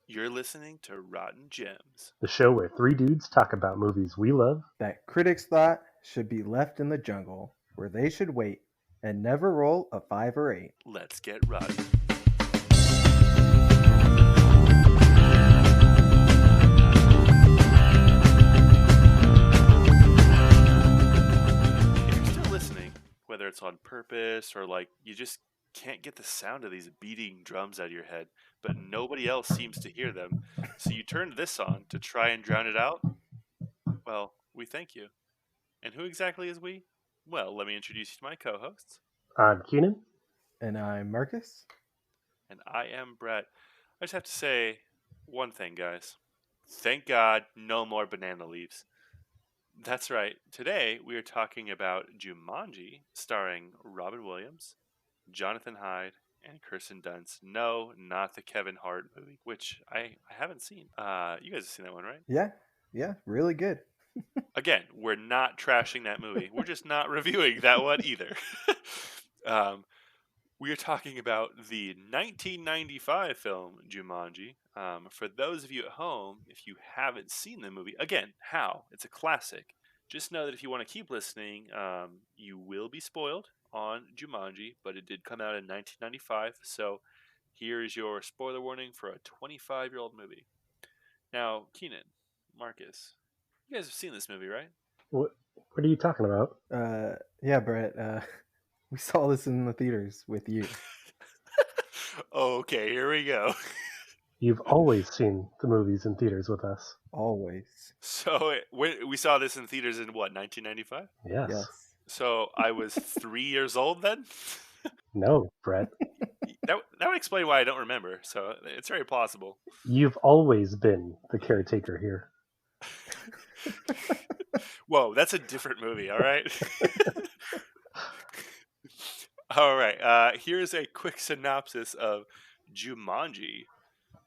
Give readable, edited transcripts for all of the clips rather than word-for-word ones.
You're listening to Rotten Gems. The show where three dudes talk about movies we love. That critics thought should be left in the jungle, where they should wait and never roll a 5 or 8. Let's get rotten. If you're still listening, whether it's on purpose or you just can't get the sound of these beating drums out of your head, but nobody else seems to hear them, so you turned this on to try and drown it out, well, we thank you. And who exactly is we? Well, let me introduce you to my co-hosts. I'm Keenan. And I'm Marcus. And I am Brett. I just have to say one thing, guys. Thank God, no more banana leaves. That's right. Today, we are talking about Jumanji, starring Robin Williams, Jonathan Hyde, and Kirsten Dunst. No, not the Kevin Hart movie, which I haven't seen. You guys have seen that one, right? Yeah, really good. Again, we're not trashing that movie. We're just not reviewing that one either. We are talking about the 1995 film Jumanji. For those of you at home, if you haven't seen the movie, again, how? It's a classic. Just know that if you want to keep listening, you will be spoiled on Jumanji, but it did come out in 1995. So here's your spoiler warning for a 25-year-old movie. Now, Keenan, Marcus, you guys have seen this movie, right? What are you talking about? Yeah, Brett. We saw this in the theaters with you. Okay, here we go. You've always seen the movies in theaters with us. Always. So we saw this in theaters in what, 1995? Yes. So I was 3 years old then? No, Brett. That would explain why I don't remember. So it's very possible. You've always been the caretaker here. Whoa, that's a different movie, all right? All right, here's a quick synopsis of Jumanji.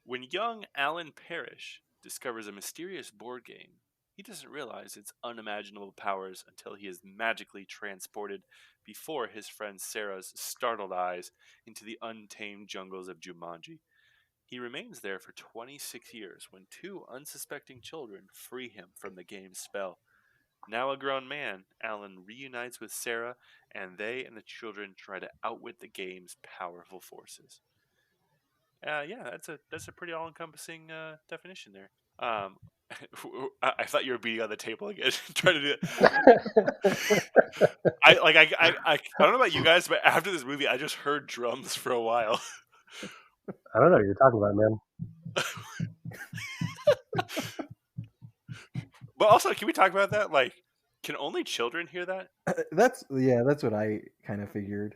When young Alan Parrish discovers a mysterious board game, he doesn't realize its unimaginable powers until he is magically transported before his friend Sarah's startled eyes into the untamed jungles of Jumanji. He remains there for 26 years when two unsuspecting children free him from the game's spell. Now a grown man, Alan reunites with Sarah, and they and the children try to outwit the game's powerful forces. That's a pretty all-encompassing definition there. I thought you were beating on the table again, trying to do it. I don't know about you guys, but after this movie, I just heard drums for a while. I don't know what you're talking about, man. But also, can we talk about that? Can only children hear that? That's what I kind of figured.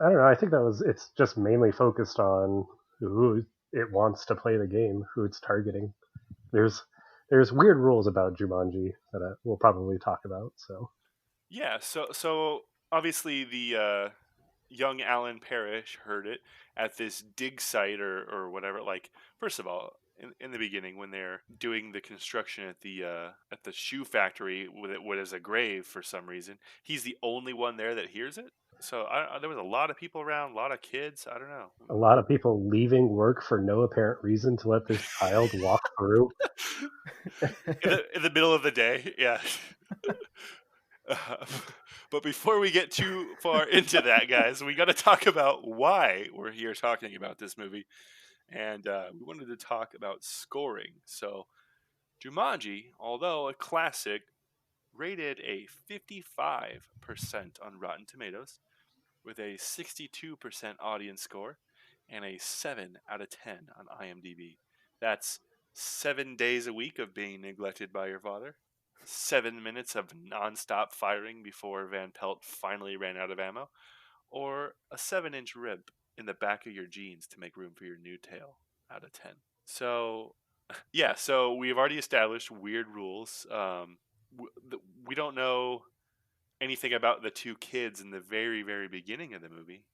I don't know. I think it's just mainly focused on who it wants to play the game, who it's targeting. There's weird rules about Jumanji that we'll probably talk about. So yeah, so obviously the young Alan Parrish heard it at this dig site or whatever. First of all, in the beginning, when they're doing the construction at the shoe factory with what is a grave for some reason, he's the only one there that hears it. So there was a lot of people around, a lot of kids. I don't know. A lot of people leaving work for no apparent reason to let this child walk through. in the middle of the day, yeah. But before we get too far into that, guys, we got to talk about why we're here talking about this movie. And we wanted to talk about scoring. So Jumanji, although a classic, rated a 55% on Rotten Tomatoes with a 62% audience score and a 7 out of 10 on IMDb. That's 7 days a week of being neglected by your father, 7 minutes of nonstop firing before Van Pelt finally ran out of ammo, or a 7-inch rib in the back of your jeans to make room for your new tail out of 10. So, yeah, so we've already established weird rules. We don't know anything about the two kids in the very, very beginning of the movie.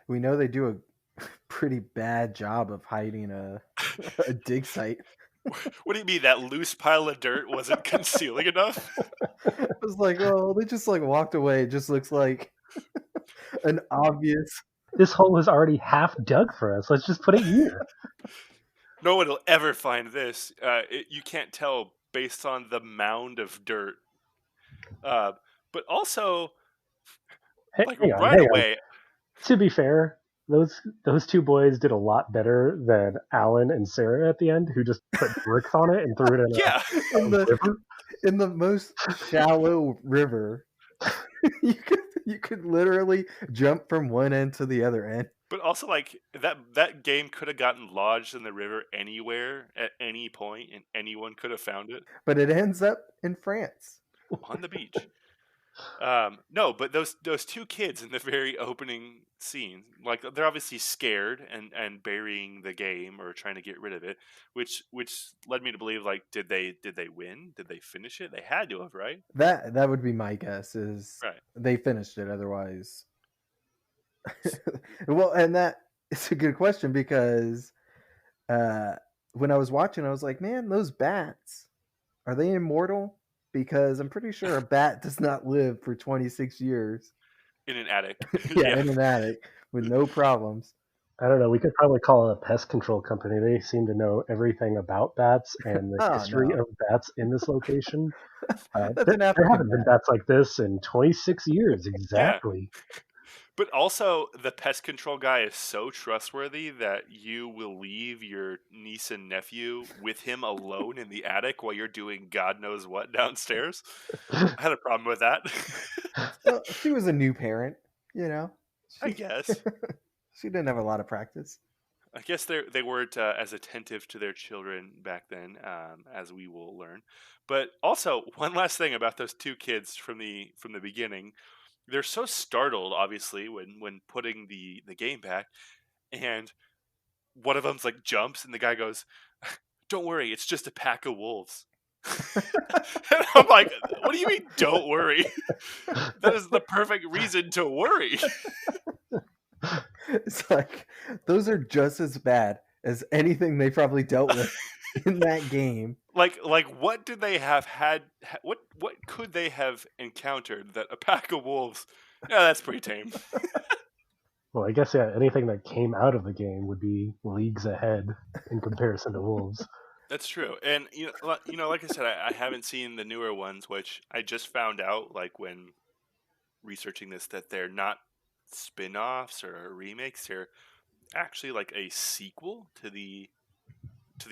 We know they do a pretty bad job of hiding a dig site. What do you mean that loose pile of dirt wasn't concealing enough? I was like, oh, they just walked away. It just looks like an obvious. This hole is already half dug for us. Let's just put it here. No one will ever find this. You can't tell based on the mound of dirt. Uh, but also, Hey, like hang on, right hang on. away, To be fair, those two boys did a lot better than Alan and Sarah at the end, who just put bricks on it and threw it in yeah. in a the river. in the most shallow river. You could literally jump from one end to the other end. But also, like that game could have gotten lodged in the river anywhere at any point, and anyone could have found it But it ends up in France. on the beach. No, but those two kids in the very opening scene, like they're obviously scared and burying the game or trying to get rid of it, which led me to believe, like, did they win? Did they finish it? They had to have, right? That would be my guess. Is Right. they finished it otherwise? Well, and that it's a good question because uh, when I was watching, I was like, man, those bats, are they immortal? Because I'm pretty sure a bat does not live for 26 years. In an attic. Yeah, Yeah. in an attic with no problems. I don't know. We could probably call it a pest control company. They seem to know everything about bats and the Oh history no, of bats in this location. that's an There African haven't been bat. bats like this in 26 years Yeah. exactly. But also, the pest control guy is so trustworthy that you will leave your niece and nephew with him alone in the attic while you're doing God knows what downstairs. I had a problem with that. Well, she was a new parent, you know. I She guess. she didn't have a lot of practice. I guess they weren't as attentive to their children back then, as we will learn. But also, one last thing about those two kids from the beginning, they're so startled, obviously, when putting the game back, and one of them's like jumps, and the guy goes, "Don't worry, it's just a pack of wolves." And I'm like, "What do you mean, don't worry? That is the perfect reason to worry." It's like those are just as bad as anything they probably dealt with in that game. Like what did they have had? What could they have encountered that a pack of wolves? Yeah, that's pretty tame. Well, I guess yeah, anything that came out of the game would be leagues ahead in comparison to wolves. That's true. And like I said, I haven't seen the newer ones, which I just found out like when researching this that they're not spin-offs or remakes. They're actually like a sequel to the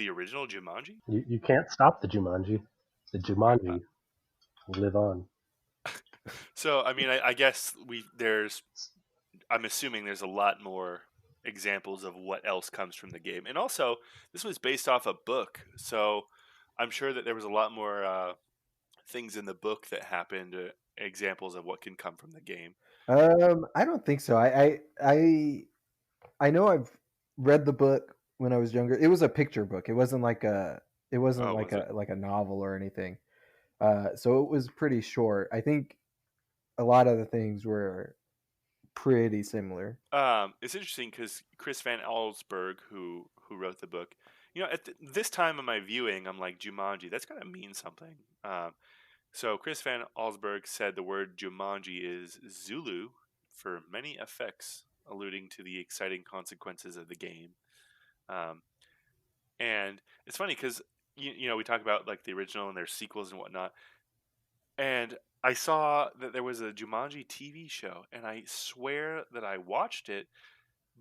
original Jumanji. You can't stop the Jumanji. The Jumanji live on. So I mean, I guess I'm assuming there's a lot more examples of what else comes from the game. And also, this was based off a book, so I'm sure that there was a lot more things in the book that happened, examples of what can come from the game. I don't think so. I know I've read the book when I was younger. It was a picture book. It wasn't Oh, like was it? a novel or anything. So it was pretty short. I think a lot of the things were pretty similar. It's interesting because Chris Van Allsburg, who wrote the book, at this time of my viewing, I'm like, Jumanji, that's gotta mean something. So Chris Van Allsburg said the word Jumanji is Zulu for many effects, alluding to the exciting consequences of the game. Um, and it's funny because we talk about like the original and their sequels and whatnot, and I saw that there was a Jumanji TV show, and I swear that I watched it,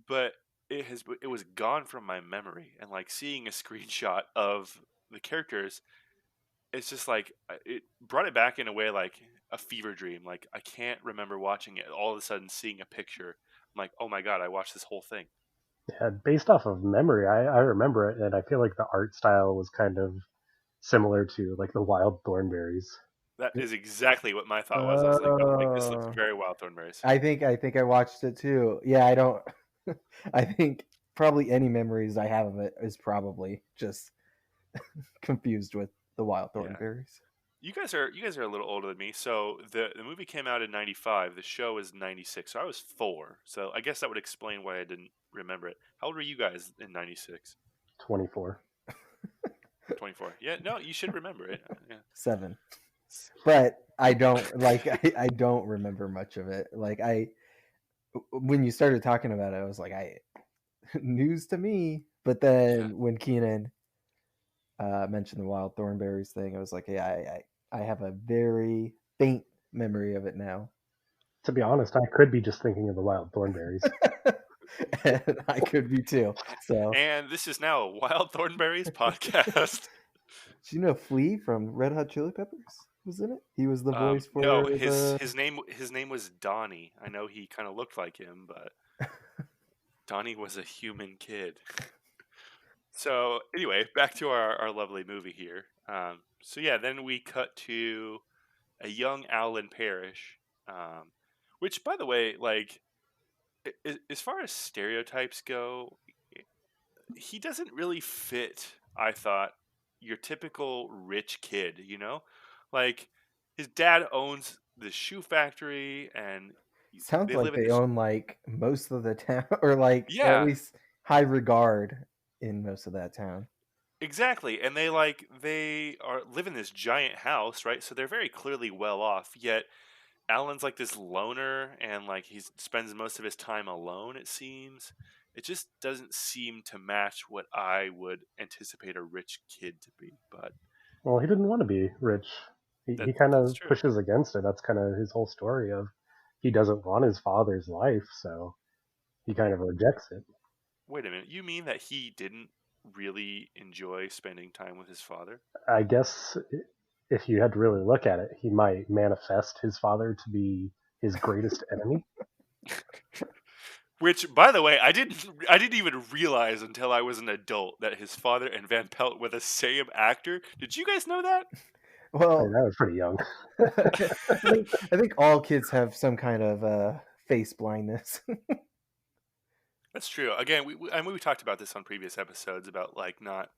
but it was gone from my memory. And like seeing a screenshot of the characters, it's just like it brought it back in a way like a fever dream. Like I can't remember watching it. All of a sudden, seeing a picture, I'm like, oh my god, I watched this whole thing. Yeah, based off of memory, I remember it, and I feel like the art style was kind of similar to like the Wild Thornberries. That is exactly what my thought was. I was like, oh, like this looks Oh, very Wild Thornberries. I think I watched it too. Yeah, I don't. I think probably any memories I have of it is probably just confused with the Wild Yeah. Thornberries. You guys are a little older than me. So the movie came out in '95. The show is '96. So I was 4. So I guess that would explain why I didn't remember it. How old were you guys in '96? 24. 24. Yeah, no, you should remember it. Yeah. 7. But I don't like. I don't remember much of it. Like when you started talking about it, I was like, news to me. But then when Keenan mentioned the wild thornberries thing, I was like, yeah, I have a very faint memory of it now. To be honest, I could be just thinking of the wild thornberries. And I could be too. So, And this is now a Wild Thornberries podcast. do you know Flea from Red Hot Chili Peppers was in it? He was the voice for No, the... his name was Donnie. I know he kind of looked like him, but Donnie was a human kid. So anyway, back to our lovely movie here. So yeah, then we cut to a young Alan Parrish, which, by the way, like as far as stereotypes go, he doesn't really fit. I thought your typical rich kid, like his dad owns the shoe factory, and Sounds they like live in they this. own like most of the town, or like at Yeah, least high regard in most of that town. exactly, and they are live in this giant house, right? So they're very clearly well off. Yet Alan's like this loner, and like he spends most of his time alone. It seems. It just doesn't seem to match what I would anticipate a rich kid to be. But Well, he didn't want to be rich. He kind that's of true. pushes against it. That's kind of his whole story of he doesn't want his father's life, so he kind of rejects it. Wait a minute. You mean that he didn't really enjoy spending time with his father? I guess if you had to really look at it, he might manifest his father to be his greatest enemy. Which, by the way, I didn't even realize until I was an adult that his father and Van Pelt were the same actor. Did you guys know that? Well, that was pretty young. I think all kids have some kind of face blindness. That's true. Again, I mean, we talked about this on previous episodes about like not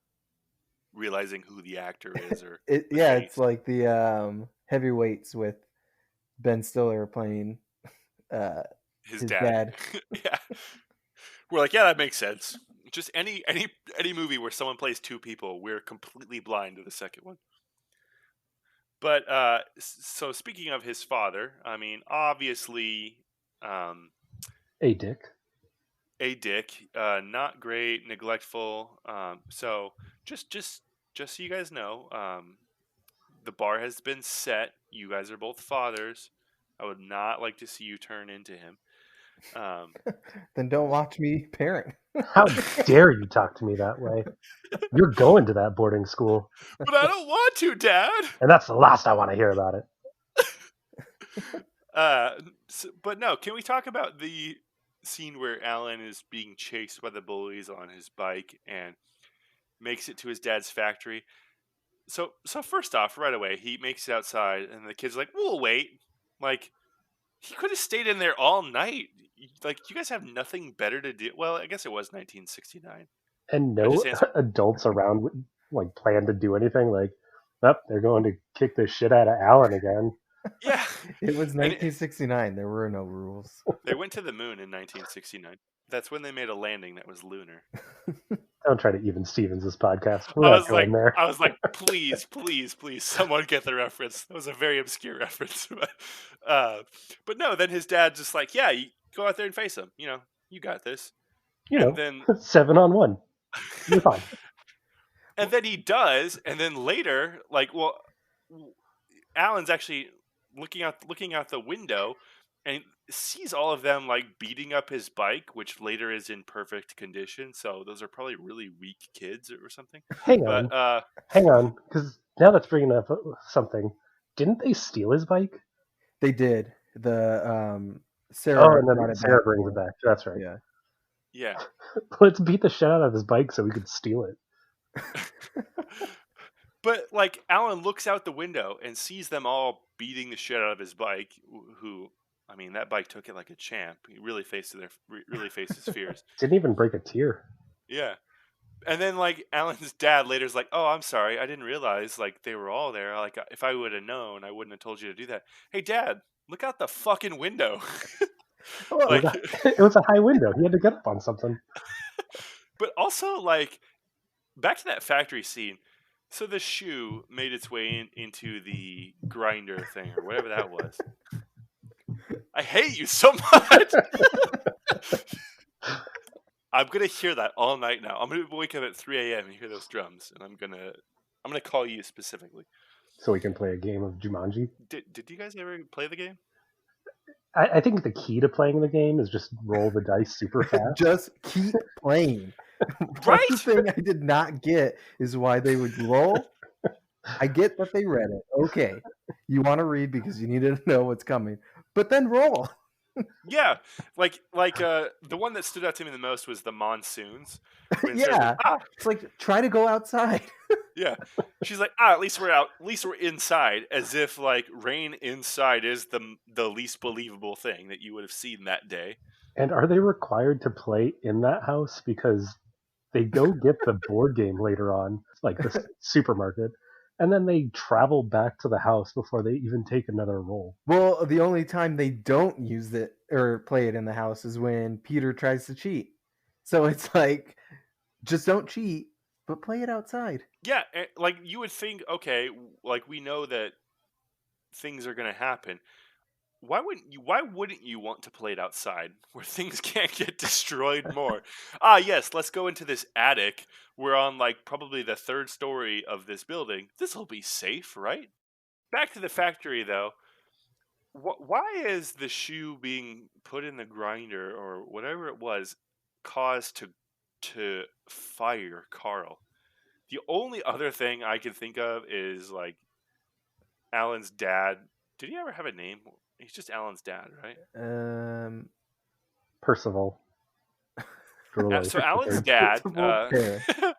realizing who the actor is or the face. It's like the heavyweights with Ben Stiller playing His his dad. dad. Yeah, we're like, yeah, that makes sense. Just any movie where someone plays two people, we're completely blind to the second one. But so speaking of his father, I mean, obviously, A dick. a dick, not great, neglectful. So just so you guys know, the bar has been set. You guys are both fathers. I would not like to see you turn into him. Then don't watch me parent. How dare you talk to me that way? You're going to that boarding school. But I don't want to, Dad. And that's the last I want to hear about it. But no, can we talk about the scene where Alan is being chased by the bullies on his bike and makes it to his dad's factory? So first off, right away, he makes it outside, and the kid's like, "We'll wait." Like, he could have stayed in there all night. Like, you guys have nothing better to do. Well, I guess it was 1969. And no adults around like plan to do anything. Like, they're going to kick the shit out of Alan again. Yeah, it was 1969. There were no rules. They went to the moon in 1969. That's when they made a landing that was lunar. Don't try to even Stevens this podcast. I was like, please, someone get the reference. That was a very obscure reference. But no, then his dad's just like, yeah, you go out there and face him. You got this. Then 7-on-1. You're fine. And then he does, and then later, like, well, Alan's actually looking out the window and sees all of them like beating up his bike, which later is in perfect condition. So those are probably really weak kids or something. Hang on, because now that's bringing up something. Didn't they steal his bike? They did. The Sarah. And then Sarah brings it back. That's right. Yeah. Let's beat the shit out of his bike so we could steal it. But like Alan looks out the window and sees them all beating the shit out of his bike. I mean, that bike took it like a champ. He really faced his fears. Didn't even break a tear. Yeah. And then like Alan's dad later's like, "Oh, I'm sorry. I didn't realize like they were all there. Like if I would have known, I wouldn't have told you to do that." Hey, Dad, look out the fucking window. It was a high window. He had to get up on something. But also, like, back to that factory scene. So the shoe made its way into the grinder thing or whatever that was. I hate you so much. I'm gonna hear that all night now. I'm gonna wake up at 3 a.m. and hear those drums, and I'm gonna call you specifically. So we can play a game of Jumanji. Did you guys ever play the game? I think the key to playing the game is just roll the dice super fast. Just keep playing. Right? One thing I did not get is why they would roll. I get that they read it. Okay. You want to read because you need to know what's coming. But then roll. Yeah, like the one that stood out to me the most was the monsoons. When it Yeah. started, It's like, try to go outside. yeah. She's like, at least we're out. At least we're inside. As if like rain inside is the least believable thing that you would have seen that day. And are they required to play in that house? Because they go get the board game later on, like the supermarket, and then they travel back to the house before they even take another roll. Well, the only time they don't use it or play it in the house is when Peter tries to cheat. So it's like, just don't cheat, but play it outside. Yeah, like you would think, okay, like we know that things are going to happen. Why wouldn't you want to play it outside where things can't get destroyed more? Yes, let's go into this attic. We're on like probably the third story of this building. This will be safe, right? Back to the factory though. Why is the shoe being put in the grinder or whatever it was caused to fire Carl? The only other thing I can think of is like Alan's dad. Did he ever have a name? He's just Alan's dad, right? Percival. So Alan's dad. Percival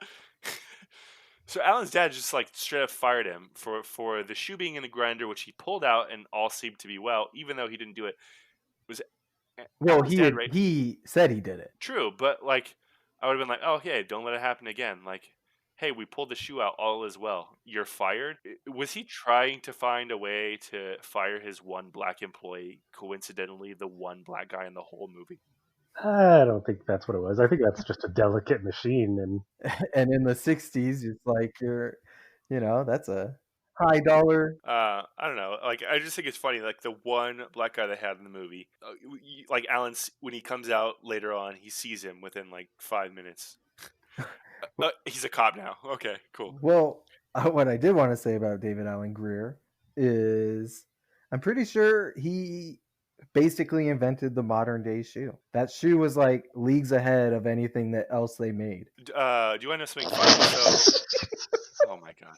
So Alan's dad just like straight up fired him for the shoe being in the grinder, which he pulled out and all seemed to be well, even though he didn't do it. Was Well, Alan's dad, right? he said he did it. True, but like I would have been like, oh, okay, don't let it happen again. Like, hey, we pulled the shoe out, all is well. You're fired. Was he trying to find a way to fire his one black employee? Coincidentally, the one black guy in the whole movie. I don't think that's what it was. I think that's just a delicate machine, And in the 60s, it's like that's a high dollar. I don't know. Like, I just think it's funny. Like the one black guy they had in the movie, like Alan, when he comes out later on, he sees him within like 5 minutes. He's a cop now. Okay, cool. Well, what I did want to say about David Alan Grier is I'm pretty sure he basically invented the modern day shoe. That shoe was like leagues ahead of anything that else they made. Do you want to know something funny? So, oh my god.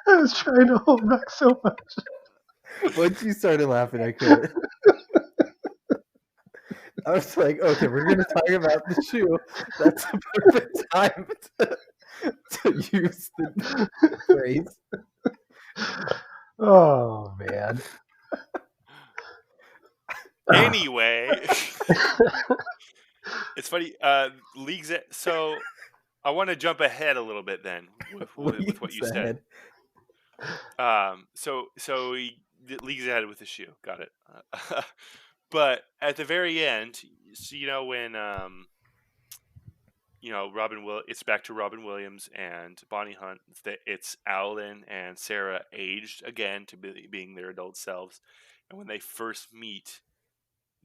I was trying to hold back so much. Once you started laughing, I couldn't. I was like, okay, we're going to talk about the shoe. That's the perfect time to use the phrase. Oh, man. Anyway, it's funny. Leagues. So I want to jump ahead a little bit then with what you said. So he leagues ahead with the shoe. Got it. But at the very end, so, when it's back to Robin Williams and Bonnie Hunt. It's Alan and Sarah aged again to being their adult selves, and when they first meet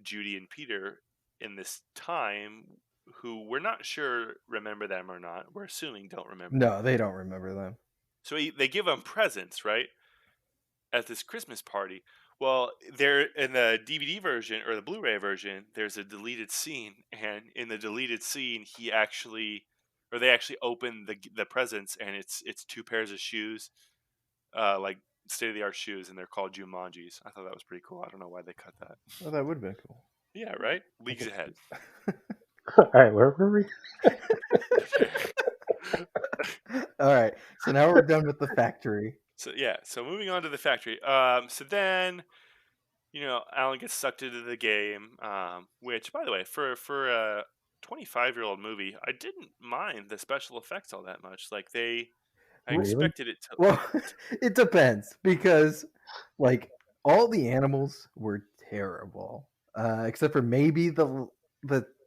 Judy and Peter in this time, who we're not sure remember them or not. We're assuming don't remember. No, they don't remember them. So they give them presents, right? At this Christmas party. Well, there in the DVD version or the Blu-ray version, there's a deleted scene, and in the deleted scene, they actually open the presents, and it's 2 pairs of shoes, like state-of-the-art shoes, and they're called Jumanjis. I thought that was pretty cool. I don't know why they cut that. Well, that would have been cool. Yeah, right? Leagues ahead. All right, where were we? All right, so now we're done with the factory. So moving on to the factory. So then, Alan gets sucked into the game, which, by the way, for a 25-year-old movie, I didn't mind the special effects all that much. Like I expected it to. Well, it depends because, like, all the animals were terrible, except for maybe the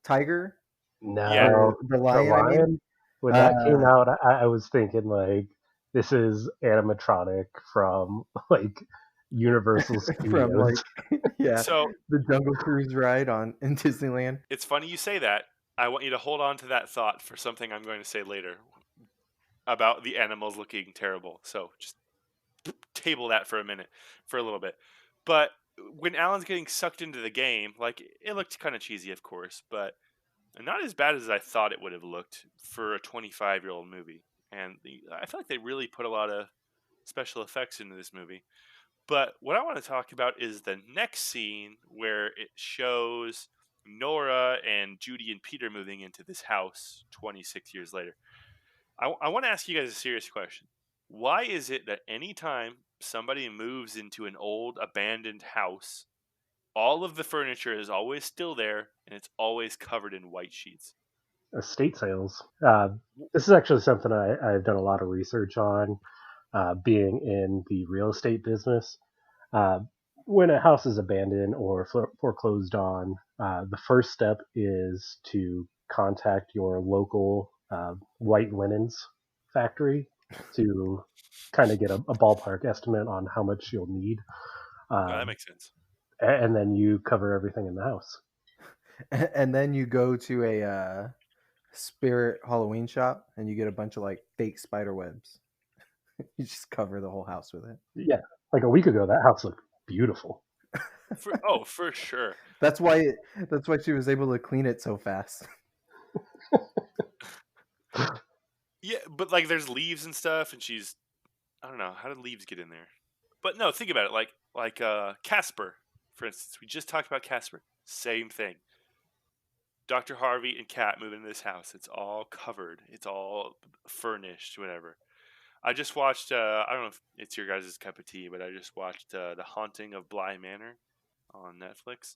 tiger. No, the lion. I mean. When that came out, I was thinking like, this is animatronic from like Universal from Studios. like yeah, So the Jungle Cruise ride on in Disneyland. it's funny you say that. I want you to hold on to that thought for something I'm going to say later about the animals looking terrible. So just table that for a little bit. But when Alan's getting sucked into the game, like it looked kind of cheesy, of course, but not as bad as I thought it would have looked for a 25-year-old movie. And I feel like they really put a lot of special effects into this movie. But what I want to talk about is the next scene where it shows Nora and Judy and Peter moving into this house 26 years later. I want to ask you guys a serious question. Why is it that anytime somebody moves into an old abandoned house, all of the furniture is always still there and it's always covered in white sheets? Estate sales. This is actually something I've done a lot of research on, being in the real estate business. Uh, when a house is abandoned or foreclosed on, the first step is to contact your local white linens factory to kind of get a ballpark estimate on how much you'll need. No, that Um, makes sense. and then you cover everything in the house. And then you go to a spirit Halloween shop and you get a bunch of like fake spider webs. You just cover the whole house with it. Yeah, like a week ago, that house looked beautiful. For sure. That's why she was able to clean it so fast. Yeah, but like there's leaves and stuff, and I don't know, how did leaves get in there? But no, think about it. Like Casper, for instance. We just talked about Casper. Same thing. Dr. Harvey and Kat move into this house. It's all covered. It's all furnished, whatever. I just watched. I don't know if it's your guys' cup of tea, but I just watched The Haunting of Bly Manor on Netflix.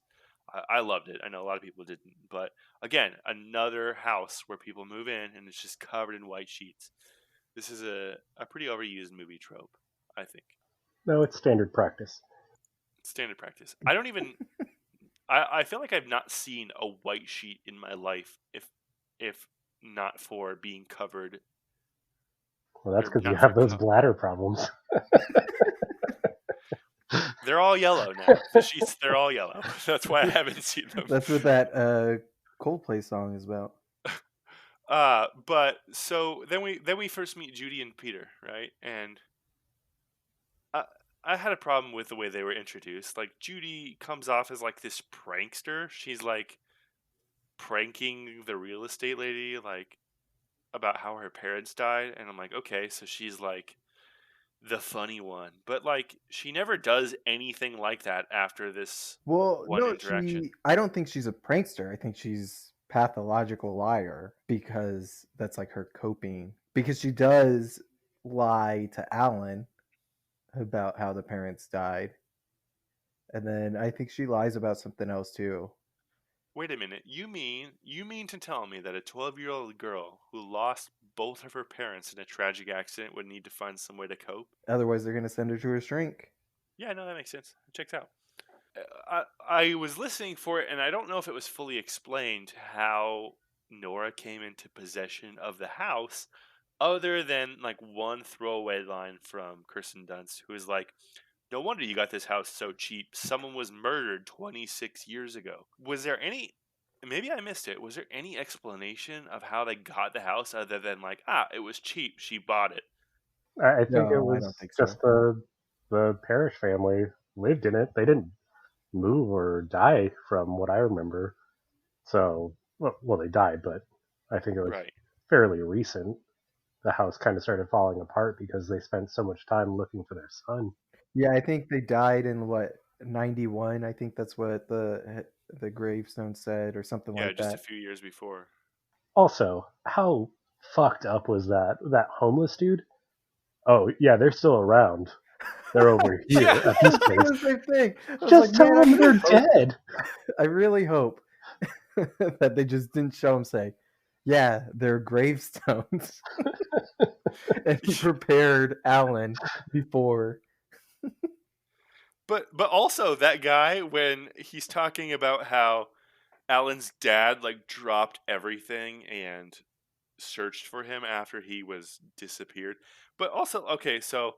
I loved it. I know a lot of people didn't, but again, another house where people move in and it's just covered in white sheets. This is a pretty overused movie trope, I think. No, it's standard practice. Standard practice. I don't even. I feel like I've not seen a white sheet in my life, if not for being covered Well, that's or because you not for. have those bladder problems. They're all yellow now. The sheets, they're all yellow. That's why I haven't seen them. That's what that Coldplay song is about. But so then we first meet Judy and Peter, right? And I I had a problem with the way they were introduced. Like Judy comes off as like this prankster. She's like pranking the real estate lady, like about how her parents died, and I'm like, okay, so she's like the funny one, but like she never does anything like that after this Well, one no, interaction. I don't think she's a prankster. I think she's pathological liar because that's like her coping. Because she does lie to Alan about how the parents died. And then I think she lies about something else too. Wait a minute. You mean to tell me that a 12-year-old girl who lost both of her parents in a tragic accident would need to find some way to cope? Otherwise, they're going to send her to her shrink. Yeah, no, that makes sense. It checks out. I was listening for it, and I don't know if it was fully explained how Nora came into possession of the house, other than like one throwaway line from Kirsten Dunst, who is like, "No wonder you got this house so cheap. Someone was murdered 26 years ago." Was there any? Maybe I missed it. Was there any explanation of how they got the house other than like, it was cheap, she bought it? I think it No, I don't was think so. just the Parrish family lived in it. They didn't move or die, from what I remember. So, well, they died, but I think it was Right. fairly recent. The house kind of started falling apart because they spent so much time looking for their son. Yeah, I think they died in what 91. I think that's what the gravestone said or something Yeah, like just a that. few years before. Also, how fucked up was that homeless dude? Oh yeah, they're still around. They're over here Yeah. at this I place. the same thing. I was Just like, man, tell them they're dead. I really hope that they just didn't show him say, yeah, they're gravestones. And he prepared Alan before. But also that guy, when he's talking about how Alan's dad like dropped everything and searched for him after he was disappeared. But also, okay, so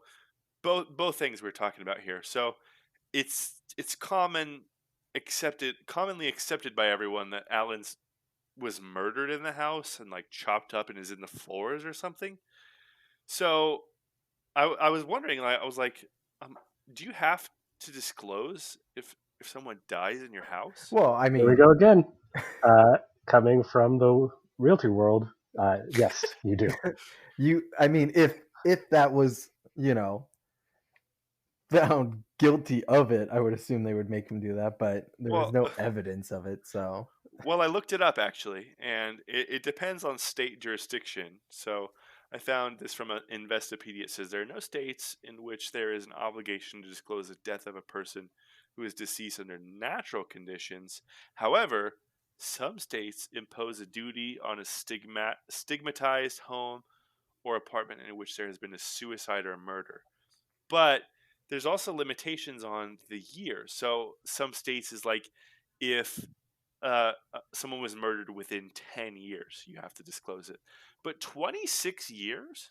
both things we're talking about here. So it's commonly accepted by everyone that Alan's was murdered in the house and like chopped up and is in the floors or something. So I was wondering, like, I was like, um, do you have to disclose if someone dies in your house? Well, I Here we mean, go again. Coming from the realty world, yes, you do. I mean, if that was, you know, found guilty of it, I would assume they would make him do that, but there was Well, no evidence of it, so well, I looked it up actually, and it depends on state jurisdiction. So I found this from an Investopedia. It says there are no states in which there is an obligation to disclose the death of a person who is deceased under natural conditions. However, some states impose a duty on a stigmatized home or apartment in which there has been a suicide or a murder. But there's also limitations on the year. So some states is like if someone was murdered within 10 years, you have to disclose it. But 26 years?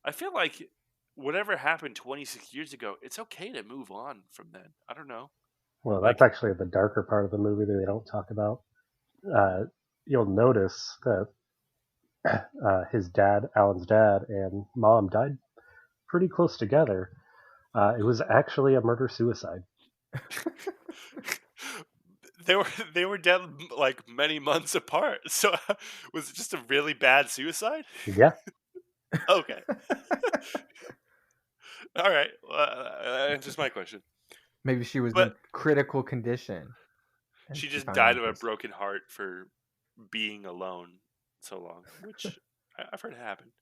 I feel like whatever happened 26 years ago, it's okay to move on from then. I don't know. Well, that's Like, actually the darker part of the movie that they don't talk about. Uh, you'll notice that his dad, Alan's dad, and mom died pretty close together. It was actually a murder suicide. they were they were dead like many months apart. So was it just a really bad suicide? Yeah, Okay. All right. That answers my question. maybe she was in But critical condition and she she just found died of a interest. broken heart for being alone so long, which I've heard happen.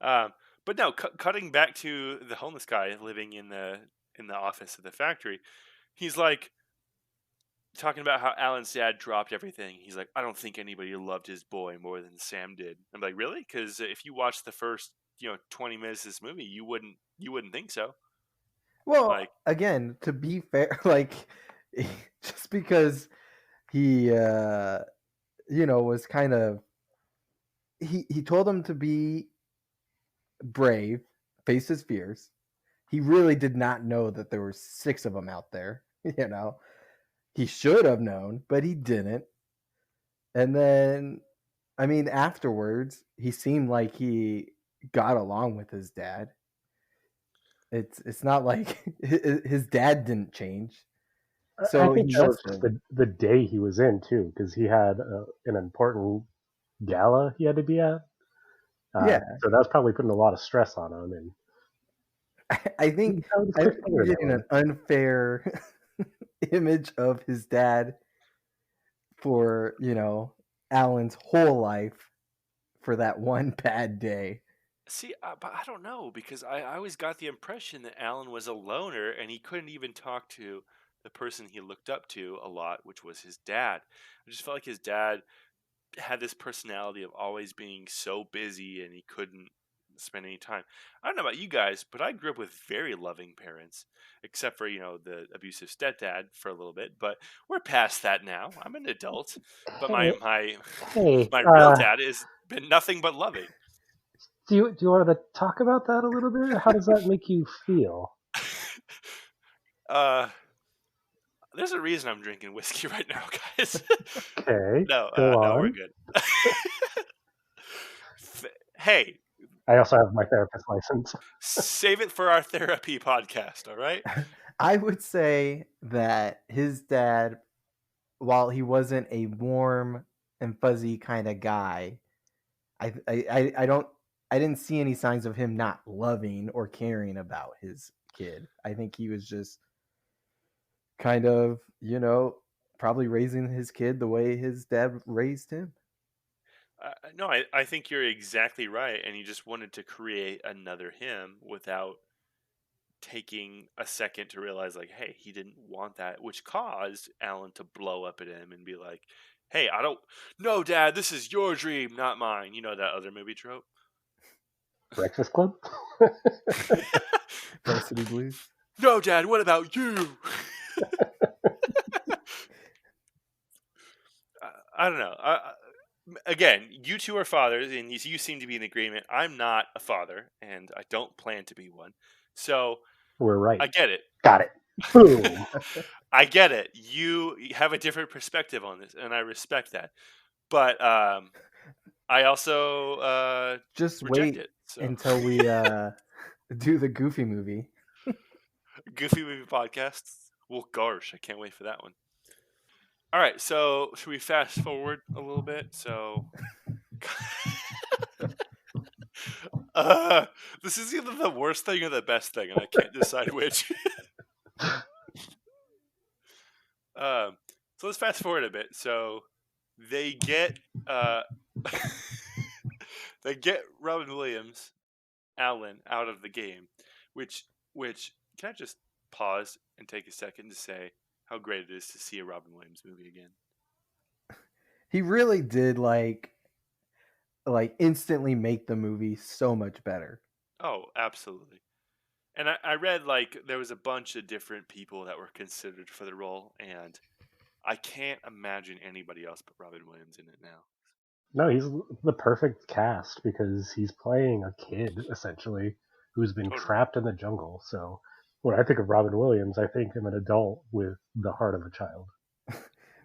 But no, cutting back to the homeless guy living in the office of the factory, he's like talking about how Alan's dad dropped everything. He's like, I don't think anybody loved his boy more than Sam did. I'm like, really? Because if you watch the first 20 minutes of this movie, you wouldn't think so. Well, Like, again, to be fair, like just because he was kind of he told him to be brave, face his fears. He really did not know that there were 6 of them out there, you know. He should have known, but he didn't. And then I mean afterwards, he seemed like he got along with his dad. It's not like his dad didn't change. I So think he that was just listened. the day he was in too, because he had an important gala he had to be at. Yeah, So that was probably putting a lot of stress on him, and I he think found his I quick think you're finger that getting an one. unfair image of his dad for, Alan's whole life for that one bad day. see, but I don't know because I always got the impression that Alan was a loner and he couldn't even talk to the person he looked up to a lot, which was his dad. I just felt like his dad had this personality of always being so busy and he couldn't spend any time. I don't know about you guys, but I grew up with very loving parents, except for, the abusive stepdad for a little bit, but we're past that now. I'm an adult, but my Hey, my hey, my real dad has been nothing but loving. do you want to talk about that a little bit? How does that make you feel? uh there's a reason I'm drinking whiskey right now, guys. Okay, No, go no, we're on. good. Hey, I also have my therapist license. save it for our therapy podcast, all right? I would say that his dad, while he wasn't a warm and fuzzy kind of guy, I don't I didn't see any signs of him not loving or caring about his kid. I think he was just kind of, probably raising his kid the way his dad raised him. No, I think you're exactly right, and he just wanted to create another him without taking a second to realize, like, hey, he didn't want that, which caused Alan to blow up at him and be like, hey, I don't, no, Dad, this is your dream, not mine. You know that other movie trope? Breakfast Club. Varsity Blues. No, Dad, what about you? I don't know. Again, you two are fathers, and you seem to be in agreement. I'm not a father, and I don't plan to be one. So We're right. I get it. Got it. Boom. I get it. You have a different perspective on this, and I respect that. But I also Just reject wait it. So, until we do the Goofy movie. Goofy Movie Podcasts. Well, gosh, I can't wait for that one. All right, so should we fast forward a little bit? So, uh, this is either the worst thing or the best thing, and I can't decide which. So let's fast forward a bit. So they get they get Robin Williams, Alan, out of the game, which can I just pause and take a second to say how great it is to see a Robin Williams movie again. He really did like instantly make the movie so much better. Oh, absolutely. And I read like there was a bunch of different people that were considered for the role, and I can't imagine anybody else but Robin Williams in it now. No, he's the perfect cast because he's playing a kid essentially who's been Totally. trapped in the jungle. So when I think of Robin Williams, I think of an adult with the heart of a child.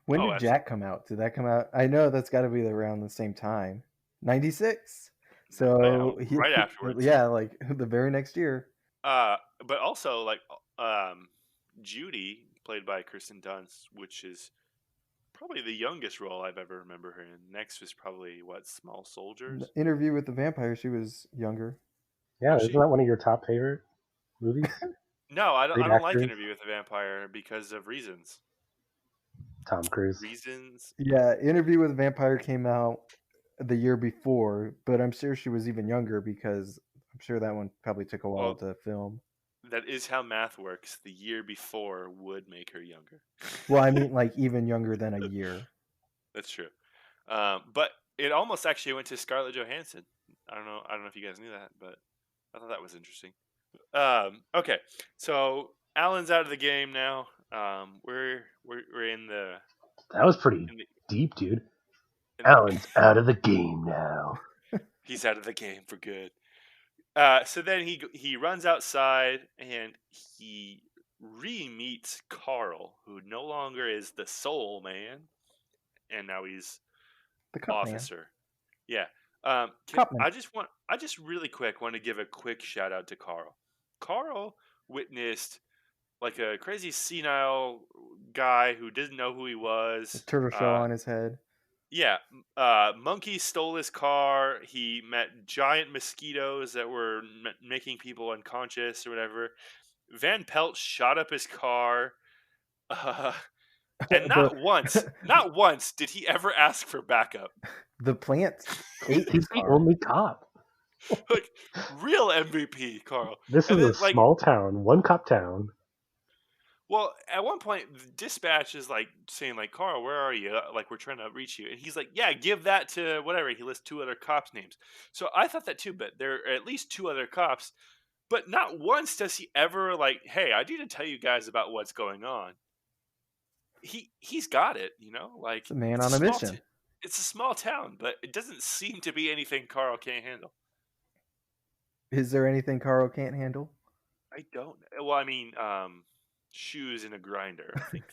When Oh, did absolutely. Jack come out? Did that come out? I know that's got to be around the same time. 96. So Yeah, right afterwards. yeah, like the very next year. But also like Judy, played by Kirsten Dunst, which is probably the youngest role I've ever remember her in. Next was probably Small Soldiers. The Interview with the Vampire, she was younger. Yeah, Was isn't she? that one of your top favorite movies? No, I don't. Great I don't like actors. Interview with the Vampire because of reasons. Tom Cruise. Reasons. Yeah, Interview with the Vampire came out the year before, but I'm sure she was even younger because I'm sure that one probably took a while Well, to film. that is how math works. The year before would make her younger. Well, I mean, like even younger than a year. That's true. But it almost actually went to Scarlett Johansson. I don't know if you guys knew that, but I thought that was interesting. Okay, so Alan's out of the game now. We're in the That was pretty in the, deep, dude. in Alan's out of the game now. he's out of the game for good. So then he runs outside and he re-meets Carl, who no longer is the soul man, and now he's The Cup Man. officer. Yeah. Copman. I just really quick want to give a quick shout out to Carl. Carl witnessed like a crazy senile guy who didn't know who he was. Turtle shell on his head. Yeah, monkeys stole his car. He met giant mosquitoes that were making people unconscious or whatever. Van Pelt shot up his car, and not once did he ever ask for backup. The plant ate He's his the car. only cop. Like real MVP, Carl. This And is then, a small town, one cop town. Well, at one point, the dispatch is like saying, like, Carl, where are you? Like, we're trying to reach you. And he's like, yeah, give that to whatever. He lists two other cops' names. So I thought that too, but there are at least two other cops. But not once does he ever, like, hey, I need to tell you guys about what's going on. He's got it, you know? Like, It's a man on a mission. It's a small town, but it doesn't seem to be anything Carl can't handle. Is there anything Carl can't handle? I don't. Well, I mean, shoes and a grinder. I think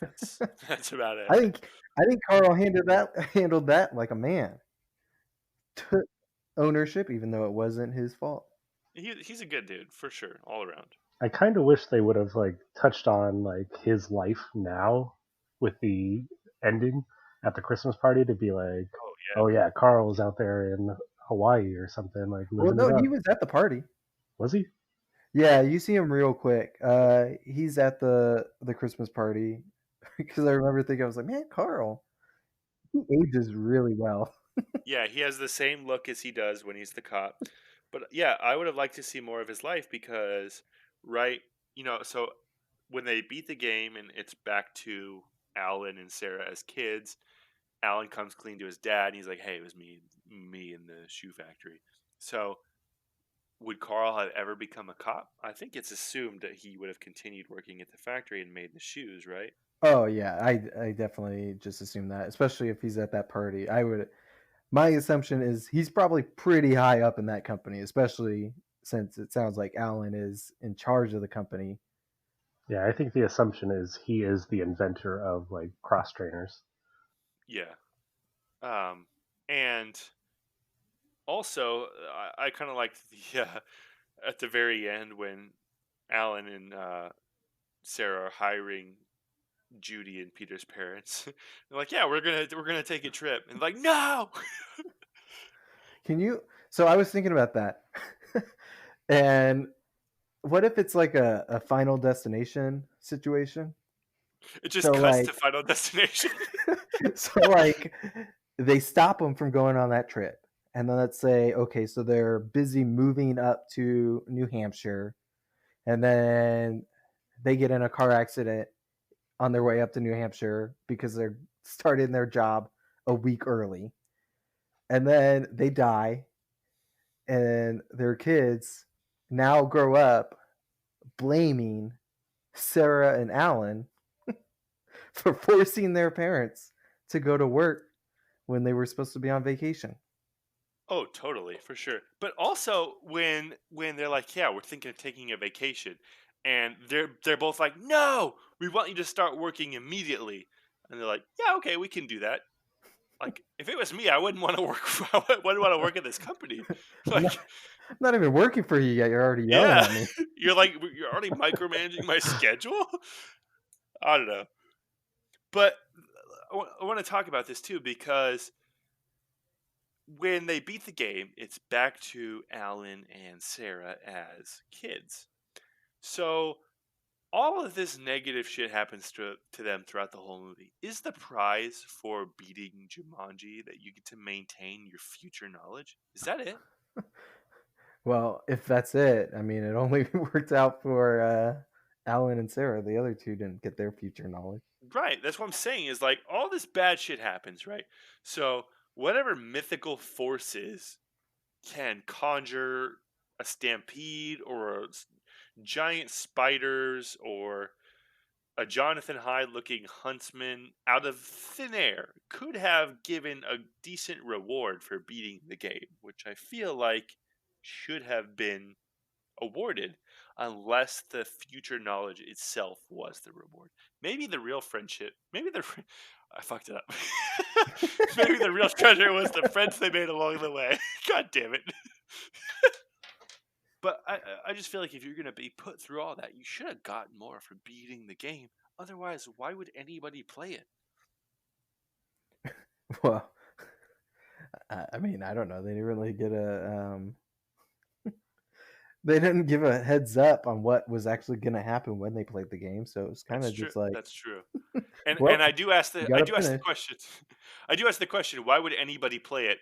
that's about it. I think Carl handled that like a man. Took ownership, even though it wasn't his fault. He's a good dude for sure, all around. I kind of wish they would have like touched on like his life now with the ending at the Christmas party to be like, oh yeah, Carl's out there in Hawaii or something like. Well, no, he was at the party. Was he? Yeah, you see him real quick. He's at the Christmas party because I remember thinking, I was like, man, Carl, he ages really well. Yeah, he has the same look as he does when he's the cop. But yeah, I would have liked to see more of his life because, right, so when they beat the game and it's back to Alan and Sarah as kids, Alan comes clean to his dad and he's like, hey, it was me in the shoe factory. So would Carl have ever become a cop? I think it's assumed that he would have continued working at the factory and made the shoes, right? Oh yeah, I definitely just assume that, especially if he's at that party. My assumption is he's probably pretty high up in that company, especially since it sounds like Alan is in charge of the company. Yeah, I think the assumption is he is the inventor of like cross trainers. Yeah. And also, I kind of liked the at the very end when Alan and Sarah are hiring Judy and Peter's parents. They're like, "Yeah, we're gonna take a trip," and like, "No!" Can you? So I was thinking about that, and what if it's like a Final Destination situation? It just So cuts to like, Final Destination. so like, they stop them from going on that trip, and then let's say, okay, so they're busy moving up to New Hampshire, and then they get in a car accident on their way up to New Hampshire because they're starting their job a week early, and then they die, and their kids now grow up blaming Sarah and Alan for forcing their parents to go to work when they were supposed to be on vacation. Oh, totally, for sure. But also when they're like, "Yeah, we're thinking of taking a vacation," and they're both like, "No, we want you to start working immediately," and they're like, "Yeah, okay, we can do that." Like, if it was me, I wouldn't want to work. I wouldn't want to work at this company. I'm not, Like, I'm not even working for you yet. You're already yelling yeah, at me. you're like you're already micromanaging my schedule. I don't know, but I want to talk about this too because when they beat the game, it's back to Alan and Sarah as kids. So all of this negative shit happens to them throughout the whole movie. Is the prize for beating Jumanji that you get to maintain your future knowledge? Is that it? Well, if that's it, I mean, it only worked out for Alan and Sarah. The other two didn't get their future knowledge. Right. That's what I'm saying is like all this bad shit happens, right? So whatever mythical forces can conjure a stampede or giant spiders or a Jonathan Hyde looking huntsman out of thin air could have given a decent reward for beating the game, which I feel like should have been awarded unless the future knowledge itself was the reward. Maybe the real friendship, I fucked it up. Maybe the real treasure was the friends they made along the way. God damn it. But I just feel like if you're going to be put through all that, you should have gotten more for beating the game. Otherwise, why would anybody play it? Well, I mean, I don't know. They didn't really get they didn't give a heads up on what was actually going to happen when they played the game, so it was kind That's of true. just like, That's true. And well, I do ask you the got I to do ask the finish. question. I do ask the question. Why would anybody play it,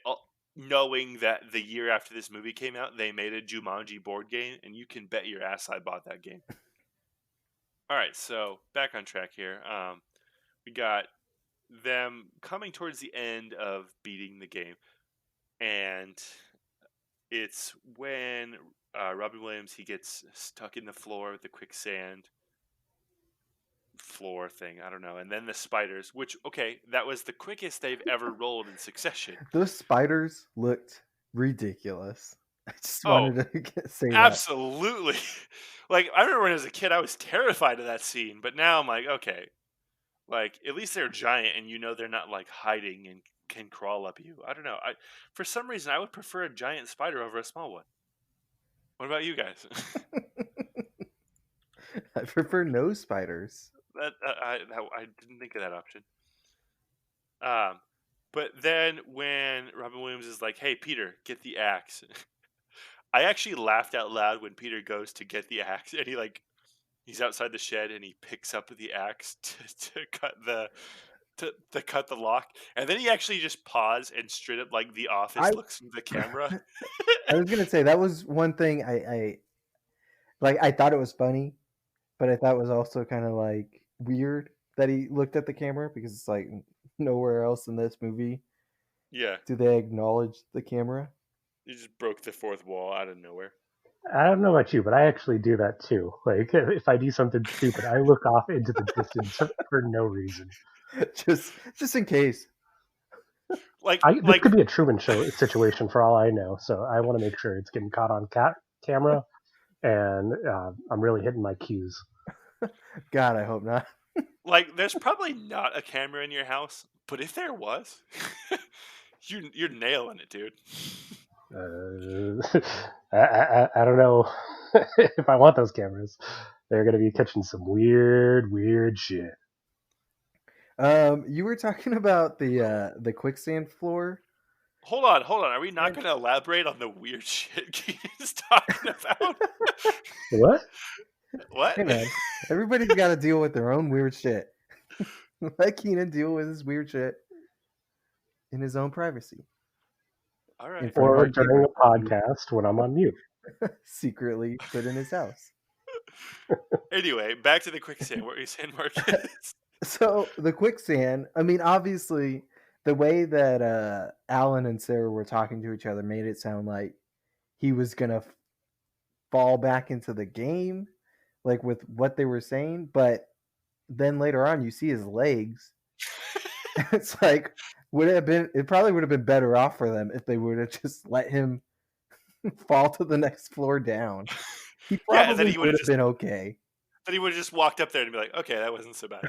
knowing that the year after this movie came out, they made a Jumanji board game, and you can bet your ass I bought that game. All right, so back on track here. We got them coming towards the end of beating the game, and it's when Robin Williams he gets stuck in the floor with the quicksand floor thing. I don't know, and then the spiders. Which okay, that was the quickest they've ever rolled in succession. Those spiders looked ridiculous. I just Oh, wanted to say that. absolutely. Like I remember when I was a kid, I was terrified of that scene, but now I'm like, okay, like at least they're giant, and you know they're not like hiding and can crawl up you. I don't know. I for some reason I would prefer a giant spider over a small one. What about you guys? I prefer no spiders. I didn't think of that option. Um, but then when Robin Williams is like, "Hey, Peter, get the axe," I actually laughed out loud when Peter goes to get the axe, and he's outside the shed and he picks up the axe to cut to cut the lock, and then he actually just paused and straight up like The I Office looks from the camera. I was gonna say that was one thing I like. I thought it was funny, but I thought it was also kind of like weird that he looked at the camera because it's like nowhere else in this movie Yeah, do they acknowledge the camera. he just broke the fourth wall out of nowhere. I don't know about you, but I actually do that too. Like if I do something stupid, I look off into the distance for no reason. just in case. Like This like could be a Truman Show situation for all I know, so I want to make sure it's getting caught on camera, and I'm really hitting my cues. God, I hope not. Like, there's probably not a camera in your house, but if there was, you're nailing it, dude. I don't know if I want those cameras. They're going to be catching some weird shit. You were talking about the quicksand floor. Hold on. Are we not going to elaborate on the weird shit Keenan's talking about? What? What? Hey man, everybody's got to deal with their own weird shit. Let Keenan deal with his weird shit in his own privacy. All right. In front of Or our during neighbors, a podcast when I'm on mute. secretly put in his house. Anyway, back to the quicksand. What were you saying, Marcus? So the quicksand, I mean, obviously, the way that Alan and Sarah were talking to each other made it sound like he was gonna fall back into the game, like with what they were saying. But then later on, you see his legs. It's like it probably would have been better off for them if they would have just let him fall to the next floor down. He Yeah, and then probably he would would have have been okay. Then he would have just walked up there and be like, "Okay, that wasn't so bad."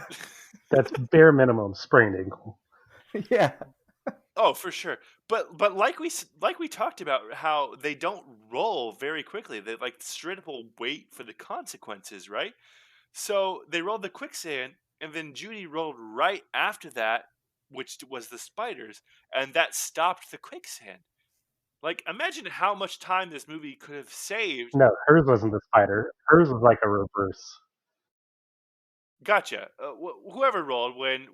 That's bare minimum sprained ankle. Yeah. Oh, for sure. But like we talked about how they don't roll very quickly. They like straight up will wait for the consequences, right? So they rolled the quicksand, and then Judy rolled right after that, which was the spiders, and that stopped the quicksand. Like, imagine how much time this movie could have saved. No, hers wasn't the spider. Hers was like a reverse. Gotcha. Whoever rolled when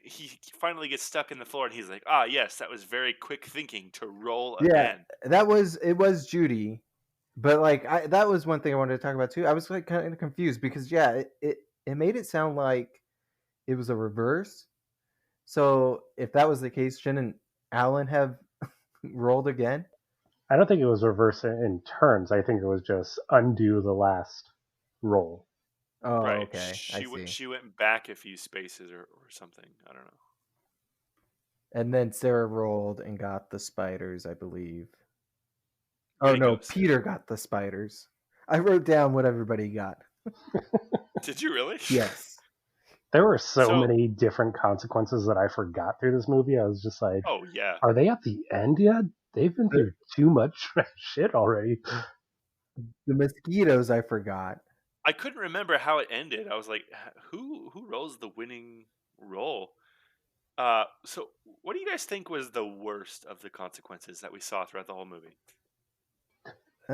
he finally gets stuck in the floor, and he's like, "Ah, yes, that was very quick thinking to roll Yeah, again." it was Judy, but like that was one thing I wanted to talk about too. I was like kind of confused because it made it sound like it was a reverse. So if that was the case, shouldn't Alan have rolled again? I don't think it was reverse in turns. I think it was just undo the last roll. Oh, Right. okay, I see. She went back a few spaces or something. I don't know. And then Sarah rolled and got the spiders, I believe. Way Oh to no, go, Sarah. Peter got the spiders. I wrote down what everybody got. Did you really? Yes. There were so So- many different consequences that I forgot through this movie. I was just like, Oh yeah. are they at the end yet? They've been through too much shit already. The mosquitoes I forgot. I couldn't remember how it ended. I was like, who rolls the winning roll? So what do you guys think was the worst of the consequences that we saw throughout the whole movie?